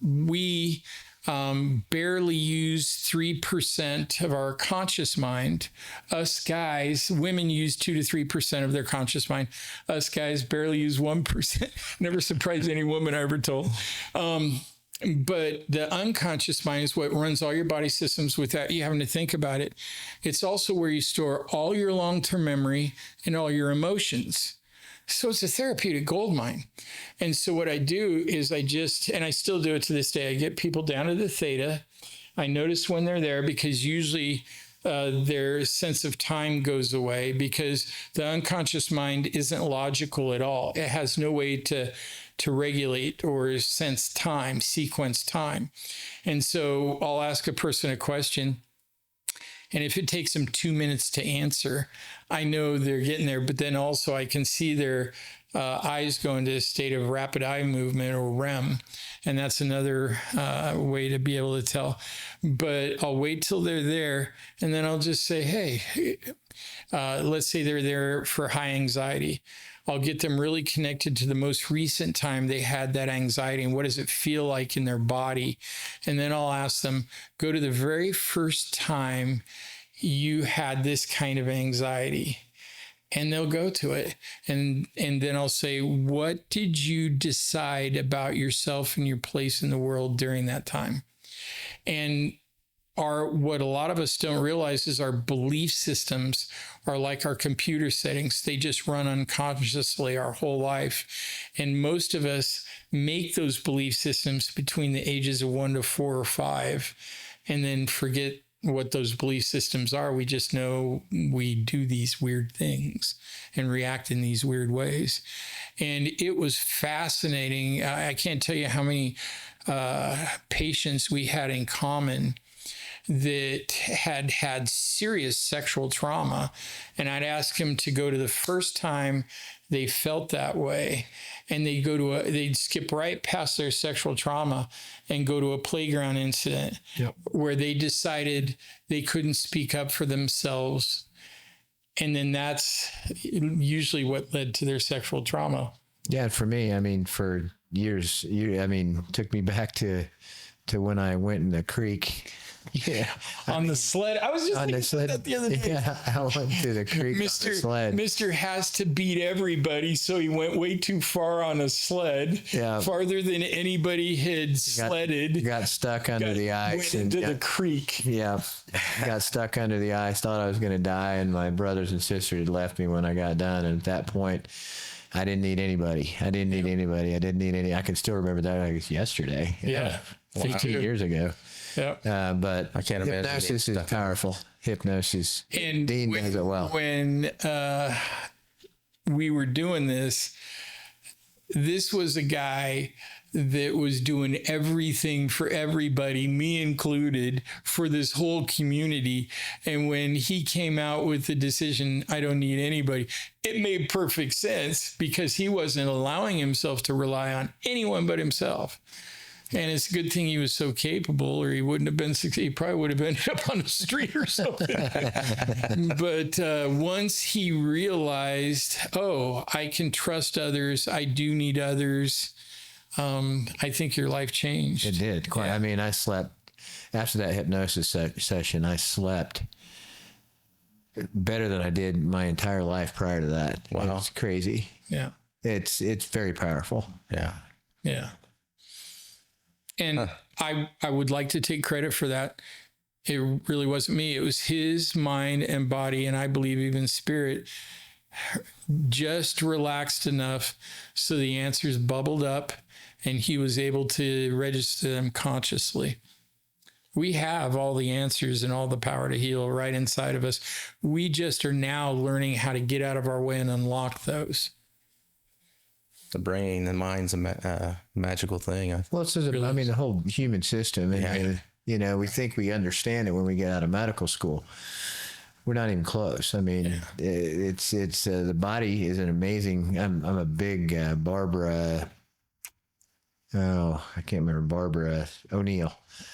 We barely use 3% of our conscious mind. Us guys, women use 2 to 3% of their conscious mind. Us guys barely use 1%. Never surprised any woman I ever told. But the unconscious mind is what runs all your body systems without you having to think about it. It's also where you store all your long-term memory and all your emotions. So it's a therapeutic gold mine. And so what I do is and I still do it to this day, I get people down to the theta. I notice when they're there because usually their sense of time goes away because the unconscious mind isn't logical at all. It has no way to regulate or sense time, sequence time. And so I'll ask a person a question, and if it takes them 2 minutes to answer, I know they're getting there, but then also I can see their eyes go into a state of rapid eye movement or REM. And that's another way to be able to tell. But I'll wait till they're there, and then I'll just say, hey, let's say they're there for high anxiety. I'll get them really connected to the most recent time they had that anxiety and what does it feel like in their body. And then I'll ask them, go to the very first time you had this kind of anxiety. And they'll go to it. And then I'll say, what did you decide about yourself and your place in the world during that time? And what a lot of us don't realize is our belief systems are like our computer settings. They just run unconsciously our whole life. And most of us make those belief systems between the ages of 1 to 4 or 5 and then forget what those belief systems are. We just know we do these weird things and react in these weird ways. And it was fascinating. I can't tell you how many patients we had in common that had serious sexual trauma. And I'd ask them to go to the first time they felt that way. And they'd skip right past their sexual trauma and go to a playground incident where they decided they couldn't speak up for themselves. And then that's usually what led to their sexual trauma. Yeah. For me, for years, took me back to when I went in the creek. Yeah, on the sled. I was just on the sled that the other day. Yeah, I went to the creek on the sled. Mr. has to beat everybody, so he went way too far on a sled. Yeah, farther than anybody had sledded. Got stuck under the ice went into the creek. Yeah, got stuck under the ice. Thought I was going to die, and my brothers and sisters had left me when I got done. And at that point, I didn't need anybody. I can still remember that. I guess yesterday. Yeah, 15 years ago. Yeah, but I can't imagine. Hypnosis is powerful. hypnosis. And Dean does it well. When we were doing this was a guy that was doing everything for everybody, me included, for this whole community. And when he came out with the decision, I don't need anybody, it made perfect sense because he wasn't allowing himself to rely on anyone but himself. And it's a good thing he was so capable, or he wouldn't have been, he probably would have ended up on the street or something. But once he realized, oh, I can trust others, I do need others, I think your life changed. It did. Quite. Yeah. I mean, I slept, after that hypnosis session, I slept better than I did my entire life prior to that. Wow. It's crazy. Yeah. It's very powerful. Yeah. Yeah. And I would like to take credit for that. It really wasn't me. It was his mind and body, and I believe even spirit, just relaxed enough so the answers bubbled up and he was able to register them consciously. We have all the answers and all the power to heal right inside of us. We just are now learning how to get out of our way and unlock those. The brain, the mind's a magical thing. Well, it's just, I mean, the whole human system. And, you know, we think we understand it when we get out of medical school. We're not even close. I mean, it's the body is an amazing. I'm a big Barbara. Oh, I can't remember, Barbara O'Neill.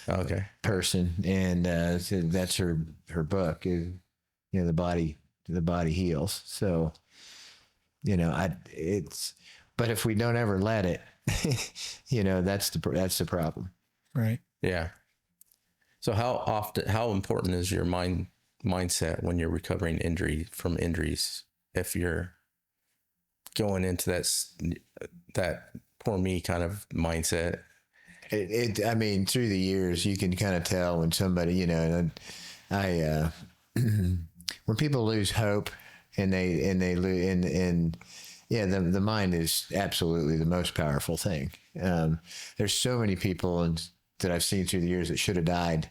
Okay. Person, and so that's her book. Is, you know, the body heals. So, you know, but if we don't ever let it, you know, that's the problem. Right. Yeah. So how important is your mindset when you're recovering from injuries? If you're going into that poor me kind of mindset. I mean, through the years, you can kind of tell when somebody, you know, when people lose hope and they lose, and yeah, the mind is absolutely the most powerful thing. There's so many people that I've seen through the years that should have died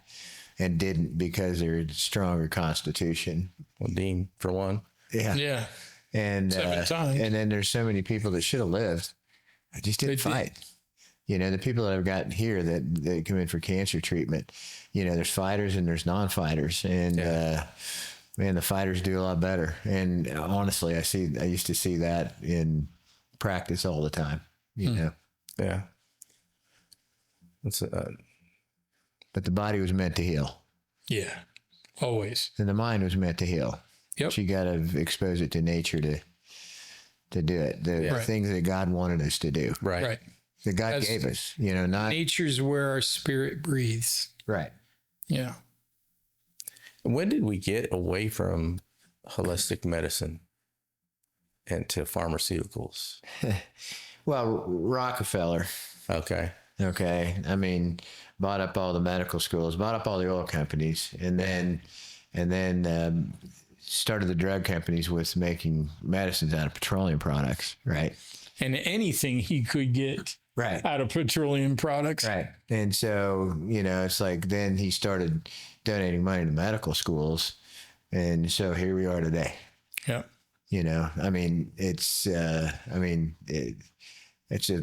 and didn't because they're a stronger constitution. Well, Dean, for one. Yeah. Yeah. And 7 times. and then there's so many people that should have lived. I just didn't fight. You know, the people that I've gotten here that come in for cancer treatment, you know, there's fighters and there's non-fighters, and man, the fighters do a lot better. And honestly, I used to see that in practice all the time, you know. Yeah. But the body was meant to heal. Yeah. Always. And the mind was meant to heal. Yep. But you got to expose it to nature to do it. The things that God wanted us to do. Right. Right. That God gave us, you know, not Nature's where our spirit breathes. right. Yeah. When did we get away from holistic medicine and to pharmaceuticals? Well, Rockefeller. Okay. I mean, bought up all the medical schools, bought up all the oil companies, and then started the drug companies with making medicines out of petroleum products, right? And anything he could get out of petroleum products. Right. And so, you know, it's like then he started donating money to medical schools. And so here we are today. Yeah. You know, I mean, it's a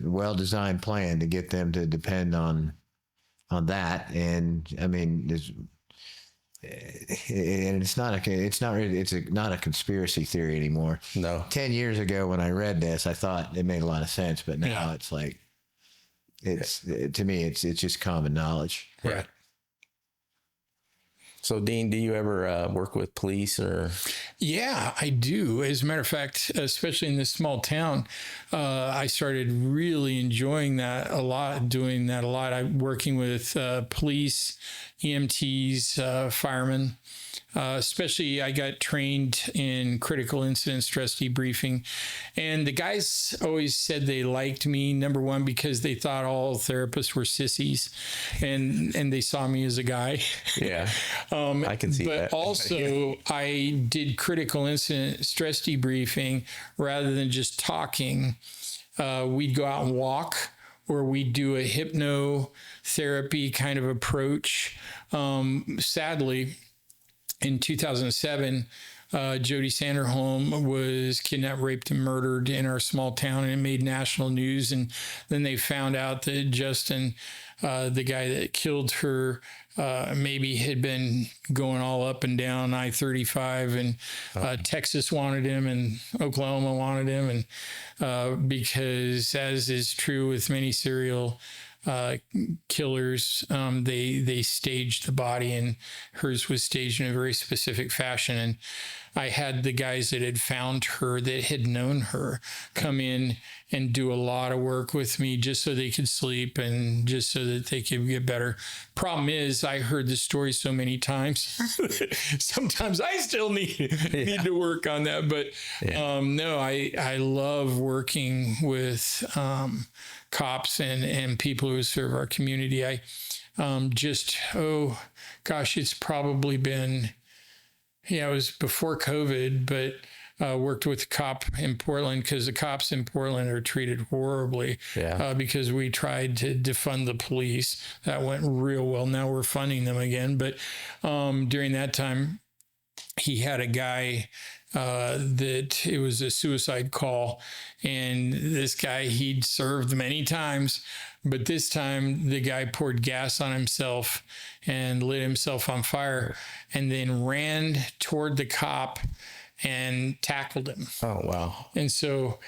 well-designed plan to get them to depend on that. And I mean, it's not a conspiracy theory anymore. No. 10 years ago when I read this, I thought it made a lot of sense, but now it's like, to me, it's just common knowledge. Right. So, Dean, do you ever work with police or? Yeah, I do. As a matter of fact, especially in this small town, I started really enjoying that a lot, doing that a lot. I'm working with police, EMTs, firemen. Especially, I got trained in critical incident stress debriefing. And the guys always said they liked me, number one, because they thought all therapists were sissies and they saw me as a guy. Yeah, I can see that. But also, I did critical incident stress debriefing rather than just talking. We'd go out and walk, or we'd do a hypnotherapy kind of approach. Sadly, in 2007, Jody Sanderholm was kidnapped, raped, and murdered in our small town, and it made national news. And then they found out that Justin, the guy that killed her, maybe had been going all up and down I-35, and Texas wanted him, and Oklahoma wanted him, and because, as is true with many serial killers, they staged the body, and hers was staged in a very specific fashion. And I had the guys that had found her, that had known her, come in and do a lot of work with me just so they could sleep and just so that they could get better. Problem is, I heard the story so many times. Sometimes I still need to work on that. But no, I love working with cops and people who serve our community. I it's probably been, it was before COVID, but worked with a cop in Portland, because the cops in Portland are treated horribly because we tried to defund the police. That went real well. Now we're funding them again. But during that time, he had a guy that it was a suicide call, and this guy, he'd served many times, but this time the guy poured gas on himself and lit himself on fire, and then ran toward the cop and tackled him. Oh, wow. And so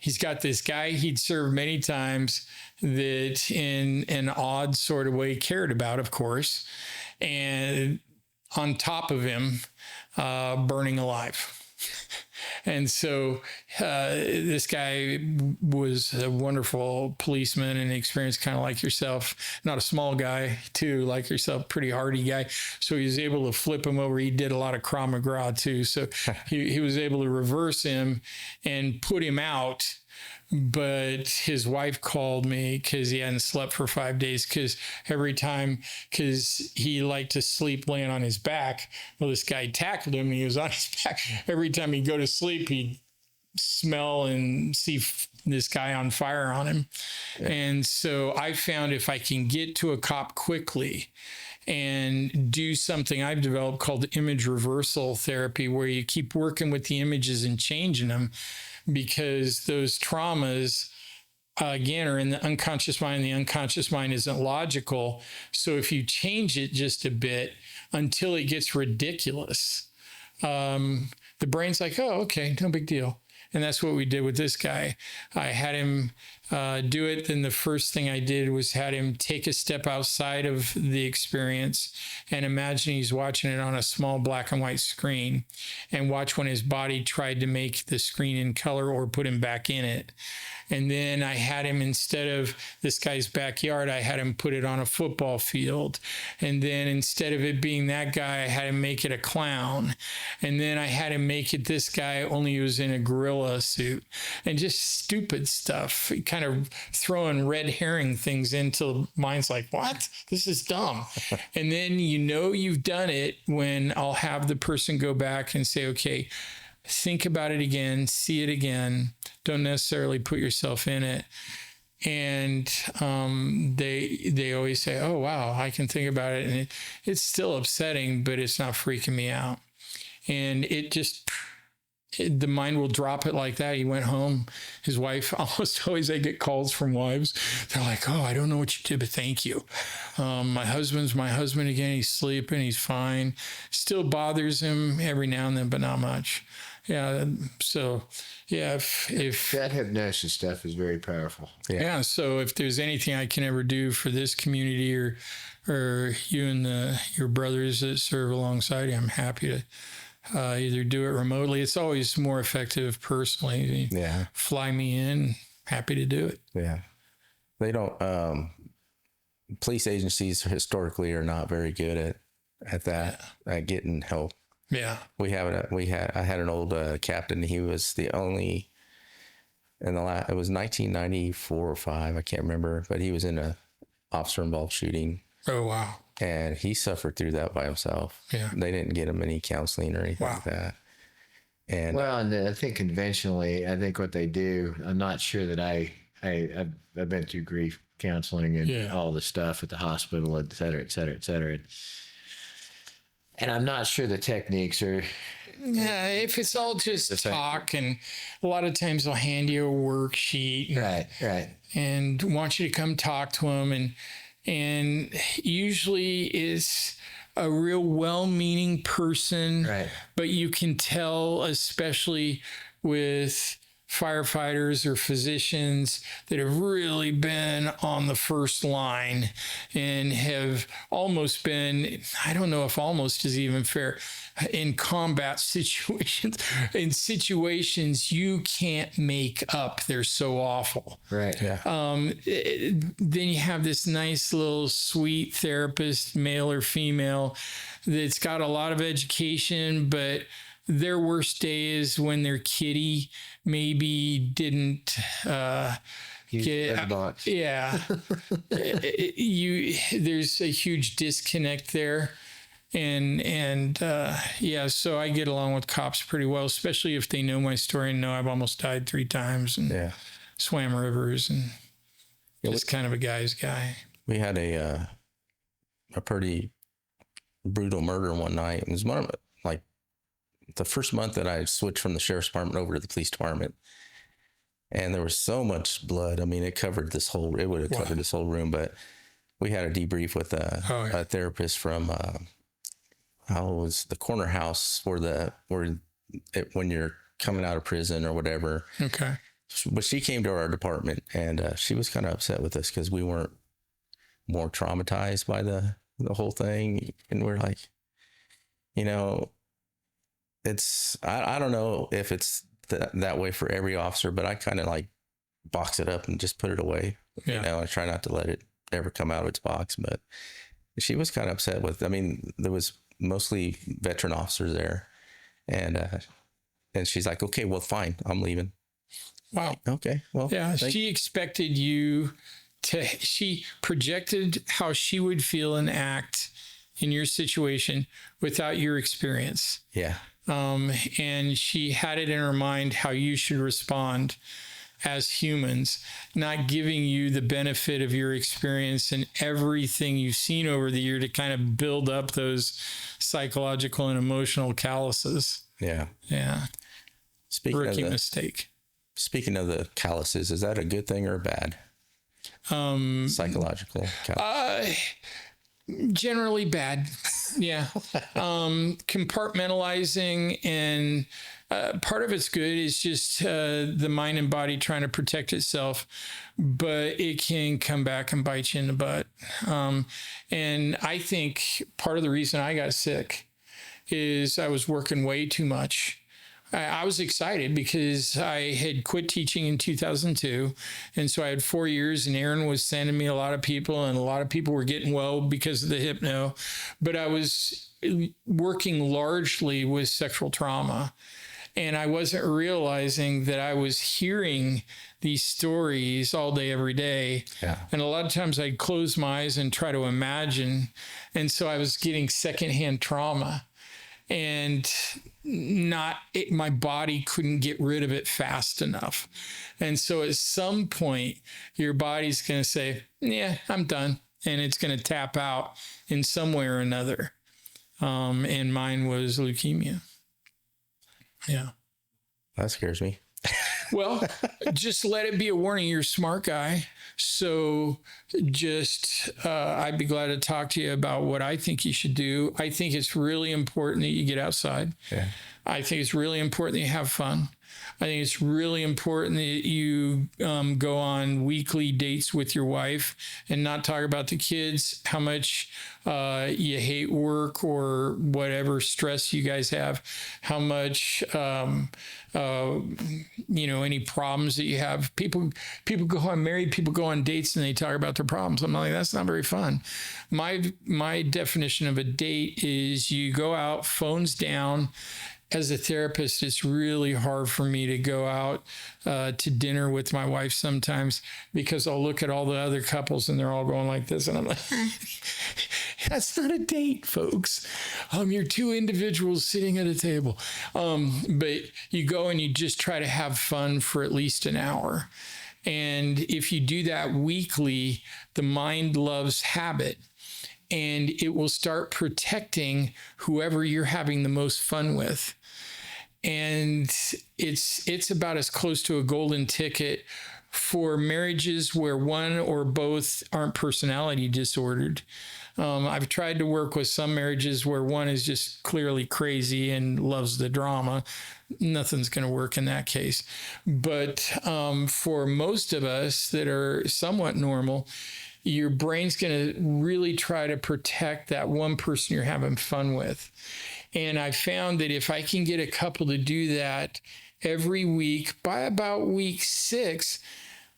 he's got this guy he'd served many times that in an odd sort of way cared about, of course, and on top of him, burning alive. And so this guy was a wonderful policeman and experienced, kind of like yourself, not a small guy too, like yourself, pretty hardy guy. So he was able to flip him over. He did a lot of Krav Maga too. So he was able to reverse him and put him out. But his wife called me because he hadn't slept for 5 days, because he liked to sleep laying on his back. Well, this guy tackled him and he was on his back. Every time he'd go to sleep, he'd smell and see this guy on fire on him. Yeah. And so I found, if I can get to a cop quickly and do something I've developed called image reversal therapy, where you keep working with the images and changing them, because those traumas, again, are in the unconscious mind. The unconscious mind isn't logical. So if you change it just a bit until it gets ridiculous, the brain's like, oh, okay, no big deal. And that's what we did with this guy. I had him do it. Then the first thing I did was had him take a step outside of the experience and imagine he's watching it on a small black and white screen, and watch when his body tried to make the screen in color or put him back in it. And then I had him, instead of this guy's backyard, I had him put it on a football field. And then instead of it being that guy, I had him make it a clown. And then I had him make it this guy, only he was in a gorilla suit, and just stupid stuff, kind of throwing red herring things into mind's like, what? This is dumb. And then you've done it when I'll have the person go back and say, okay, think about it again, see it again. Don't necessarily put yourself in it. And they always say, oh, wow, I can think about it. And it's still upsetting, but it's not freaking me out. And the mind will drop it like that. He went home. His wife, almost always I get calls from wives. They're like, oh, I don't know what you did, but thank you. My husband's my husband again. He's sleeping. He's fine. Still bothers him every now and then, but not much. Yeah. So, yeah, if that hypnosis stuff is very powerful. Yeah. So if there's anything I can ever do for this community or you and your brothers that serve alongside you, I'm happy to either do it remotely. It's always more effective personally. Yeah. Fly me in. Happy to do it. Yeah. They don't, police agencies historically are not very good at that, at getting help. Yeah. I had an old captain. He was the only, it was 1994 or 5, I can't remember, but he was in a officer involved shooting. Oh, wow. And he suffered through that by himself. Yeah. They didn't get him any counseling or anything like that. And I think conventionally, what they do, I'm not sure that I've been through grief counseling and all the stuff at the hospital, et cetera, et cetera, et cetera. And I'm not sure the techniques are. Yeah, if it's all just talk, and a lot of times they'll hand you a worksheet, Right. and want you to come talk to them, and usually is a real well-meaning person, Right. but you can tell, especially with firefighters or physicians that have really been on the first line and have almost been, I don't know if almost is even fair, in combat situations, in situations you can't make up. They're so awful. Right. Yeah. Then you have this nice little sweet therapist, male or female, that's got a lot of education, but their worst day is when their kitty maybe didn't get, yeah. There's a huge disconnect there. And yeah, so I get along with cops pretty well, especially if they know my story and know I've almost died 3 times and swam rivers and just kind of a guy's guy. We had a pretty brutal murder one night. It was one of like the first month that I switched from the sheriff's department over to the police department, and there was so much blood. I mean, it would have covered this whole room. But we had a debrief with a therapist from how it was the corner house when you're coming out of prison or whatever. Okay. But she came to our department, and she was kind of upset with us because we weren't more traumatized by the whole thing. And we're like, it's, I don't know if it's that way for every officer, but I kind of like box it up and just put it away. I try not to let it ever come out of its box. But she was kind of upset there was mostly veteran officers there, and she's like, okay, well, fine, I'm leaving. Wow. Okay. Well, yeah, she expected you she projected how she would feel and act in your situation without your experience. Yeah. And she had it in her mind how you should respond as humans, not giving you the benefit of your experience and everything you've seen over the year to kind of build up those psychological and emotional calluses. Yeah. Yeah. Rookie mistake. Speaking of the calluses, is that a good thing or a bad? Psychological callus. Generally bad. Yeah. Compartmentalizing, and part of it's good is just the mind and body trying to protect itself, but it can come back and bite you in the butt. And I think part of the reason I got sick is I was working way too much. I was excited because I had quit teaching in 2002. And so I had 4 years, and Aaron was sending me a lot of people, and a lot of people were getting well because of the hypno. But I was working largely with sexual trauma. And I wasn't realizing that I was hearing these stories all day, every day. Yeah. And a lot of times I'd close my eyes and try to imagine. And so I was getting secondhand trauma. And my body couldn't get rid of it fast enough. And so at some point, your body's going to say, yeah, I'm done. And it's going to tap out in some way or another. And mine was leukemia. Yeah. That scares me. Well, just let it be a warning. You're a smart guy. So just, I'd be glad to talk to you about what I think you should do. I think it's really important that you get outside. Yeah. I think it's really important that you have fun. I think it's really important that you go on weekly dates with your wife and not talk about the kids, how much you hate work or whatever stress you guys have, how much, any problems that you have. People go on, married people go on dates and they talk about their problems. I'm like, that's not very fun. My definition of a date is you go out, phones down. As a therapist, it's really hard for me to go out to dinner with my wife sometimes because I'll look at all the other couples and they're all going like this. And I'm like, that's not a date, folks. You're 2 individuals sitting at a table. But you go and you just try to have fun for at least an hour. And if you do that weekly, the mind loves habit. and it will start protecting whoever you're having the most fun with. And it's about as close to a golden ticket for marriages where one or both aren't personality disordered. I've tried to work with some marriages where one is just clearly crazy and loves the drama. Nothing's going to work in that case. But for most of us that are somewhat normal, your brain's going to really try to protect that one person you're having fun with. And I found that if I can get a couple to do that every week, by about week 6,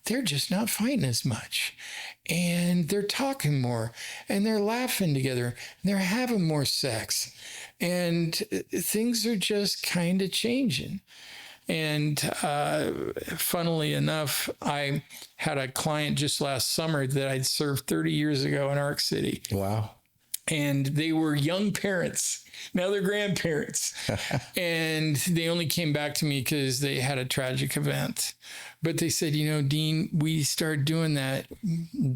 they're just not fighting as much. And they're talking more. And they're laughing together. And they're having more sex. And things are just kind of changing. And funnily enough, I had a client just last summer that I'd served 30 years ago in Arc City. Wow. And they were young parents. Now they're grandparents. And they only came back to me because they had a tragic event. But they said, Dean, we started doing that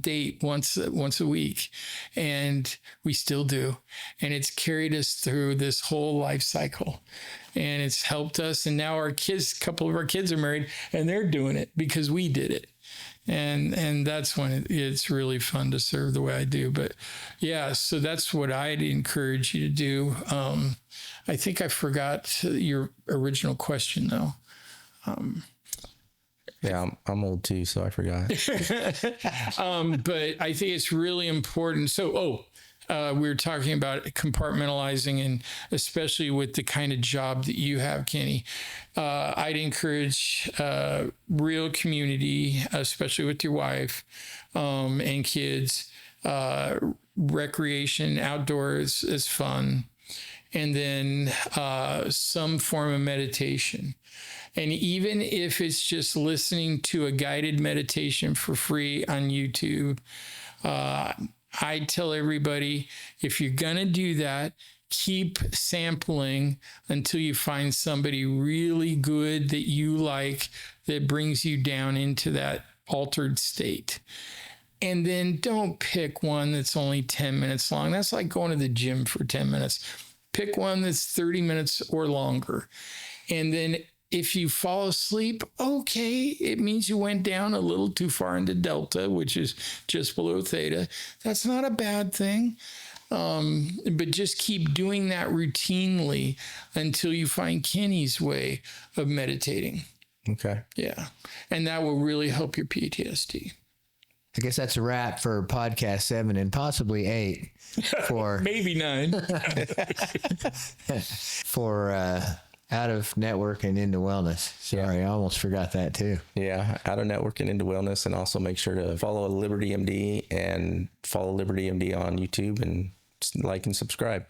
date once a week. And we still do. And it's carried us through this whole life cycle. And it's helped us. And now a couple of our kids are married, and they're doing it because we did it. And that's when it's really fun to serve the way I do. But yeah, so that's what I'd encourage you to do. I think I forgot your original question though. Yeah, I'm old too, so I forgot. But I think it's really important. So, we were talking about compartmentalizing, and especially with the kind of job that you have, Kenny, I'd encourage real community, especially with your wife and kids. Recreation, outdoors is fun. And then some form of meditation. And even if it's just listening to a guided meditation for free on YouTube, I tell everybody, if you're going to do that, keep sampling until you find somebody really good that you like, that brings you down into that altered state. And then don't pick one that's only 10 minutes long. That's like going to the gym for 10 minutes. Pick one that's 30 minutes or longer. And then if you fall asleep, okay, it means you went down a little too far into delta, which is just below theta. That's not a bad thing. But just keep doing that routinely until you find Kenny's way of meditating. Okay. Yeah. And that will really help your PTSD. I guess that's a wrap for podcast 7 and possibly 8 for maybe 9 for out of network and into wellness. Sorry, I almost forgot that too. Yeah, out of network and into wellness, and also make sure to follow Liberty MD and follow Liberty MD on YouTube and like and subscribe.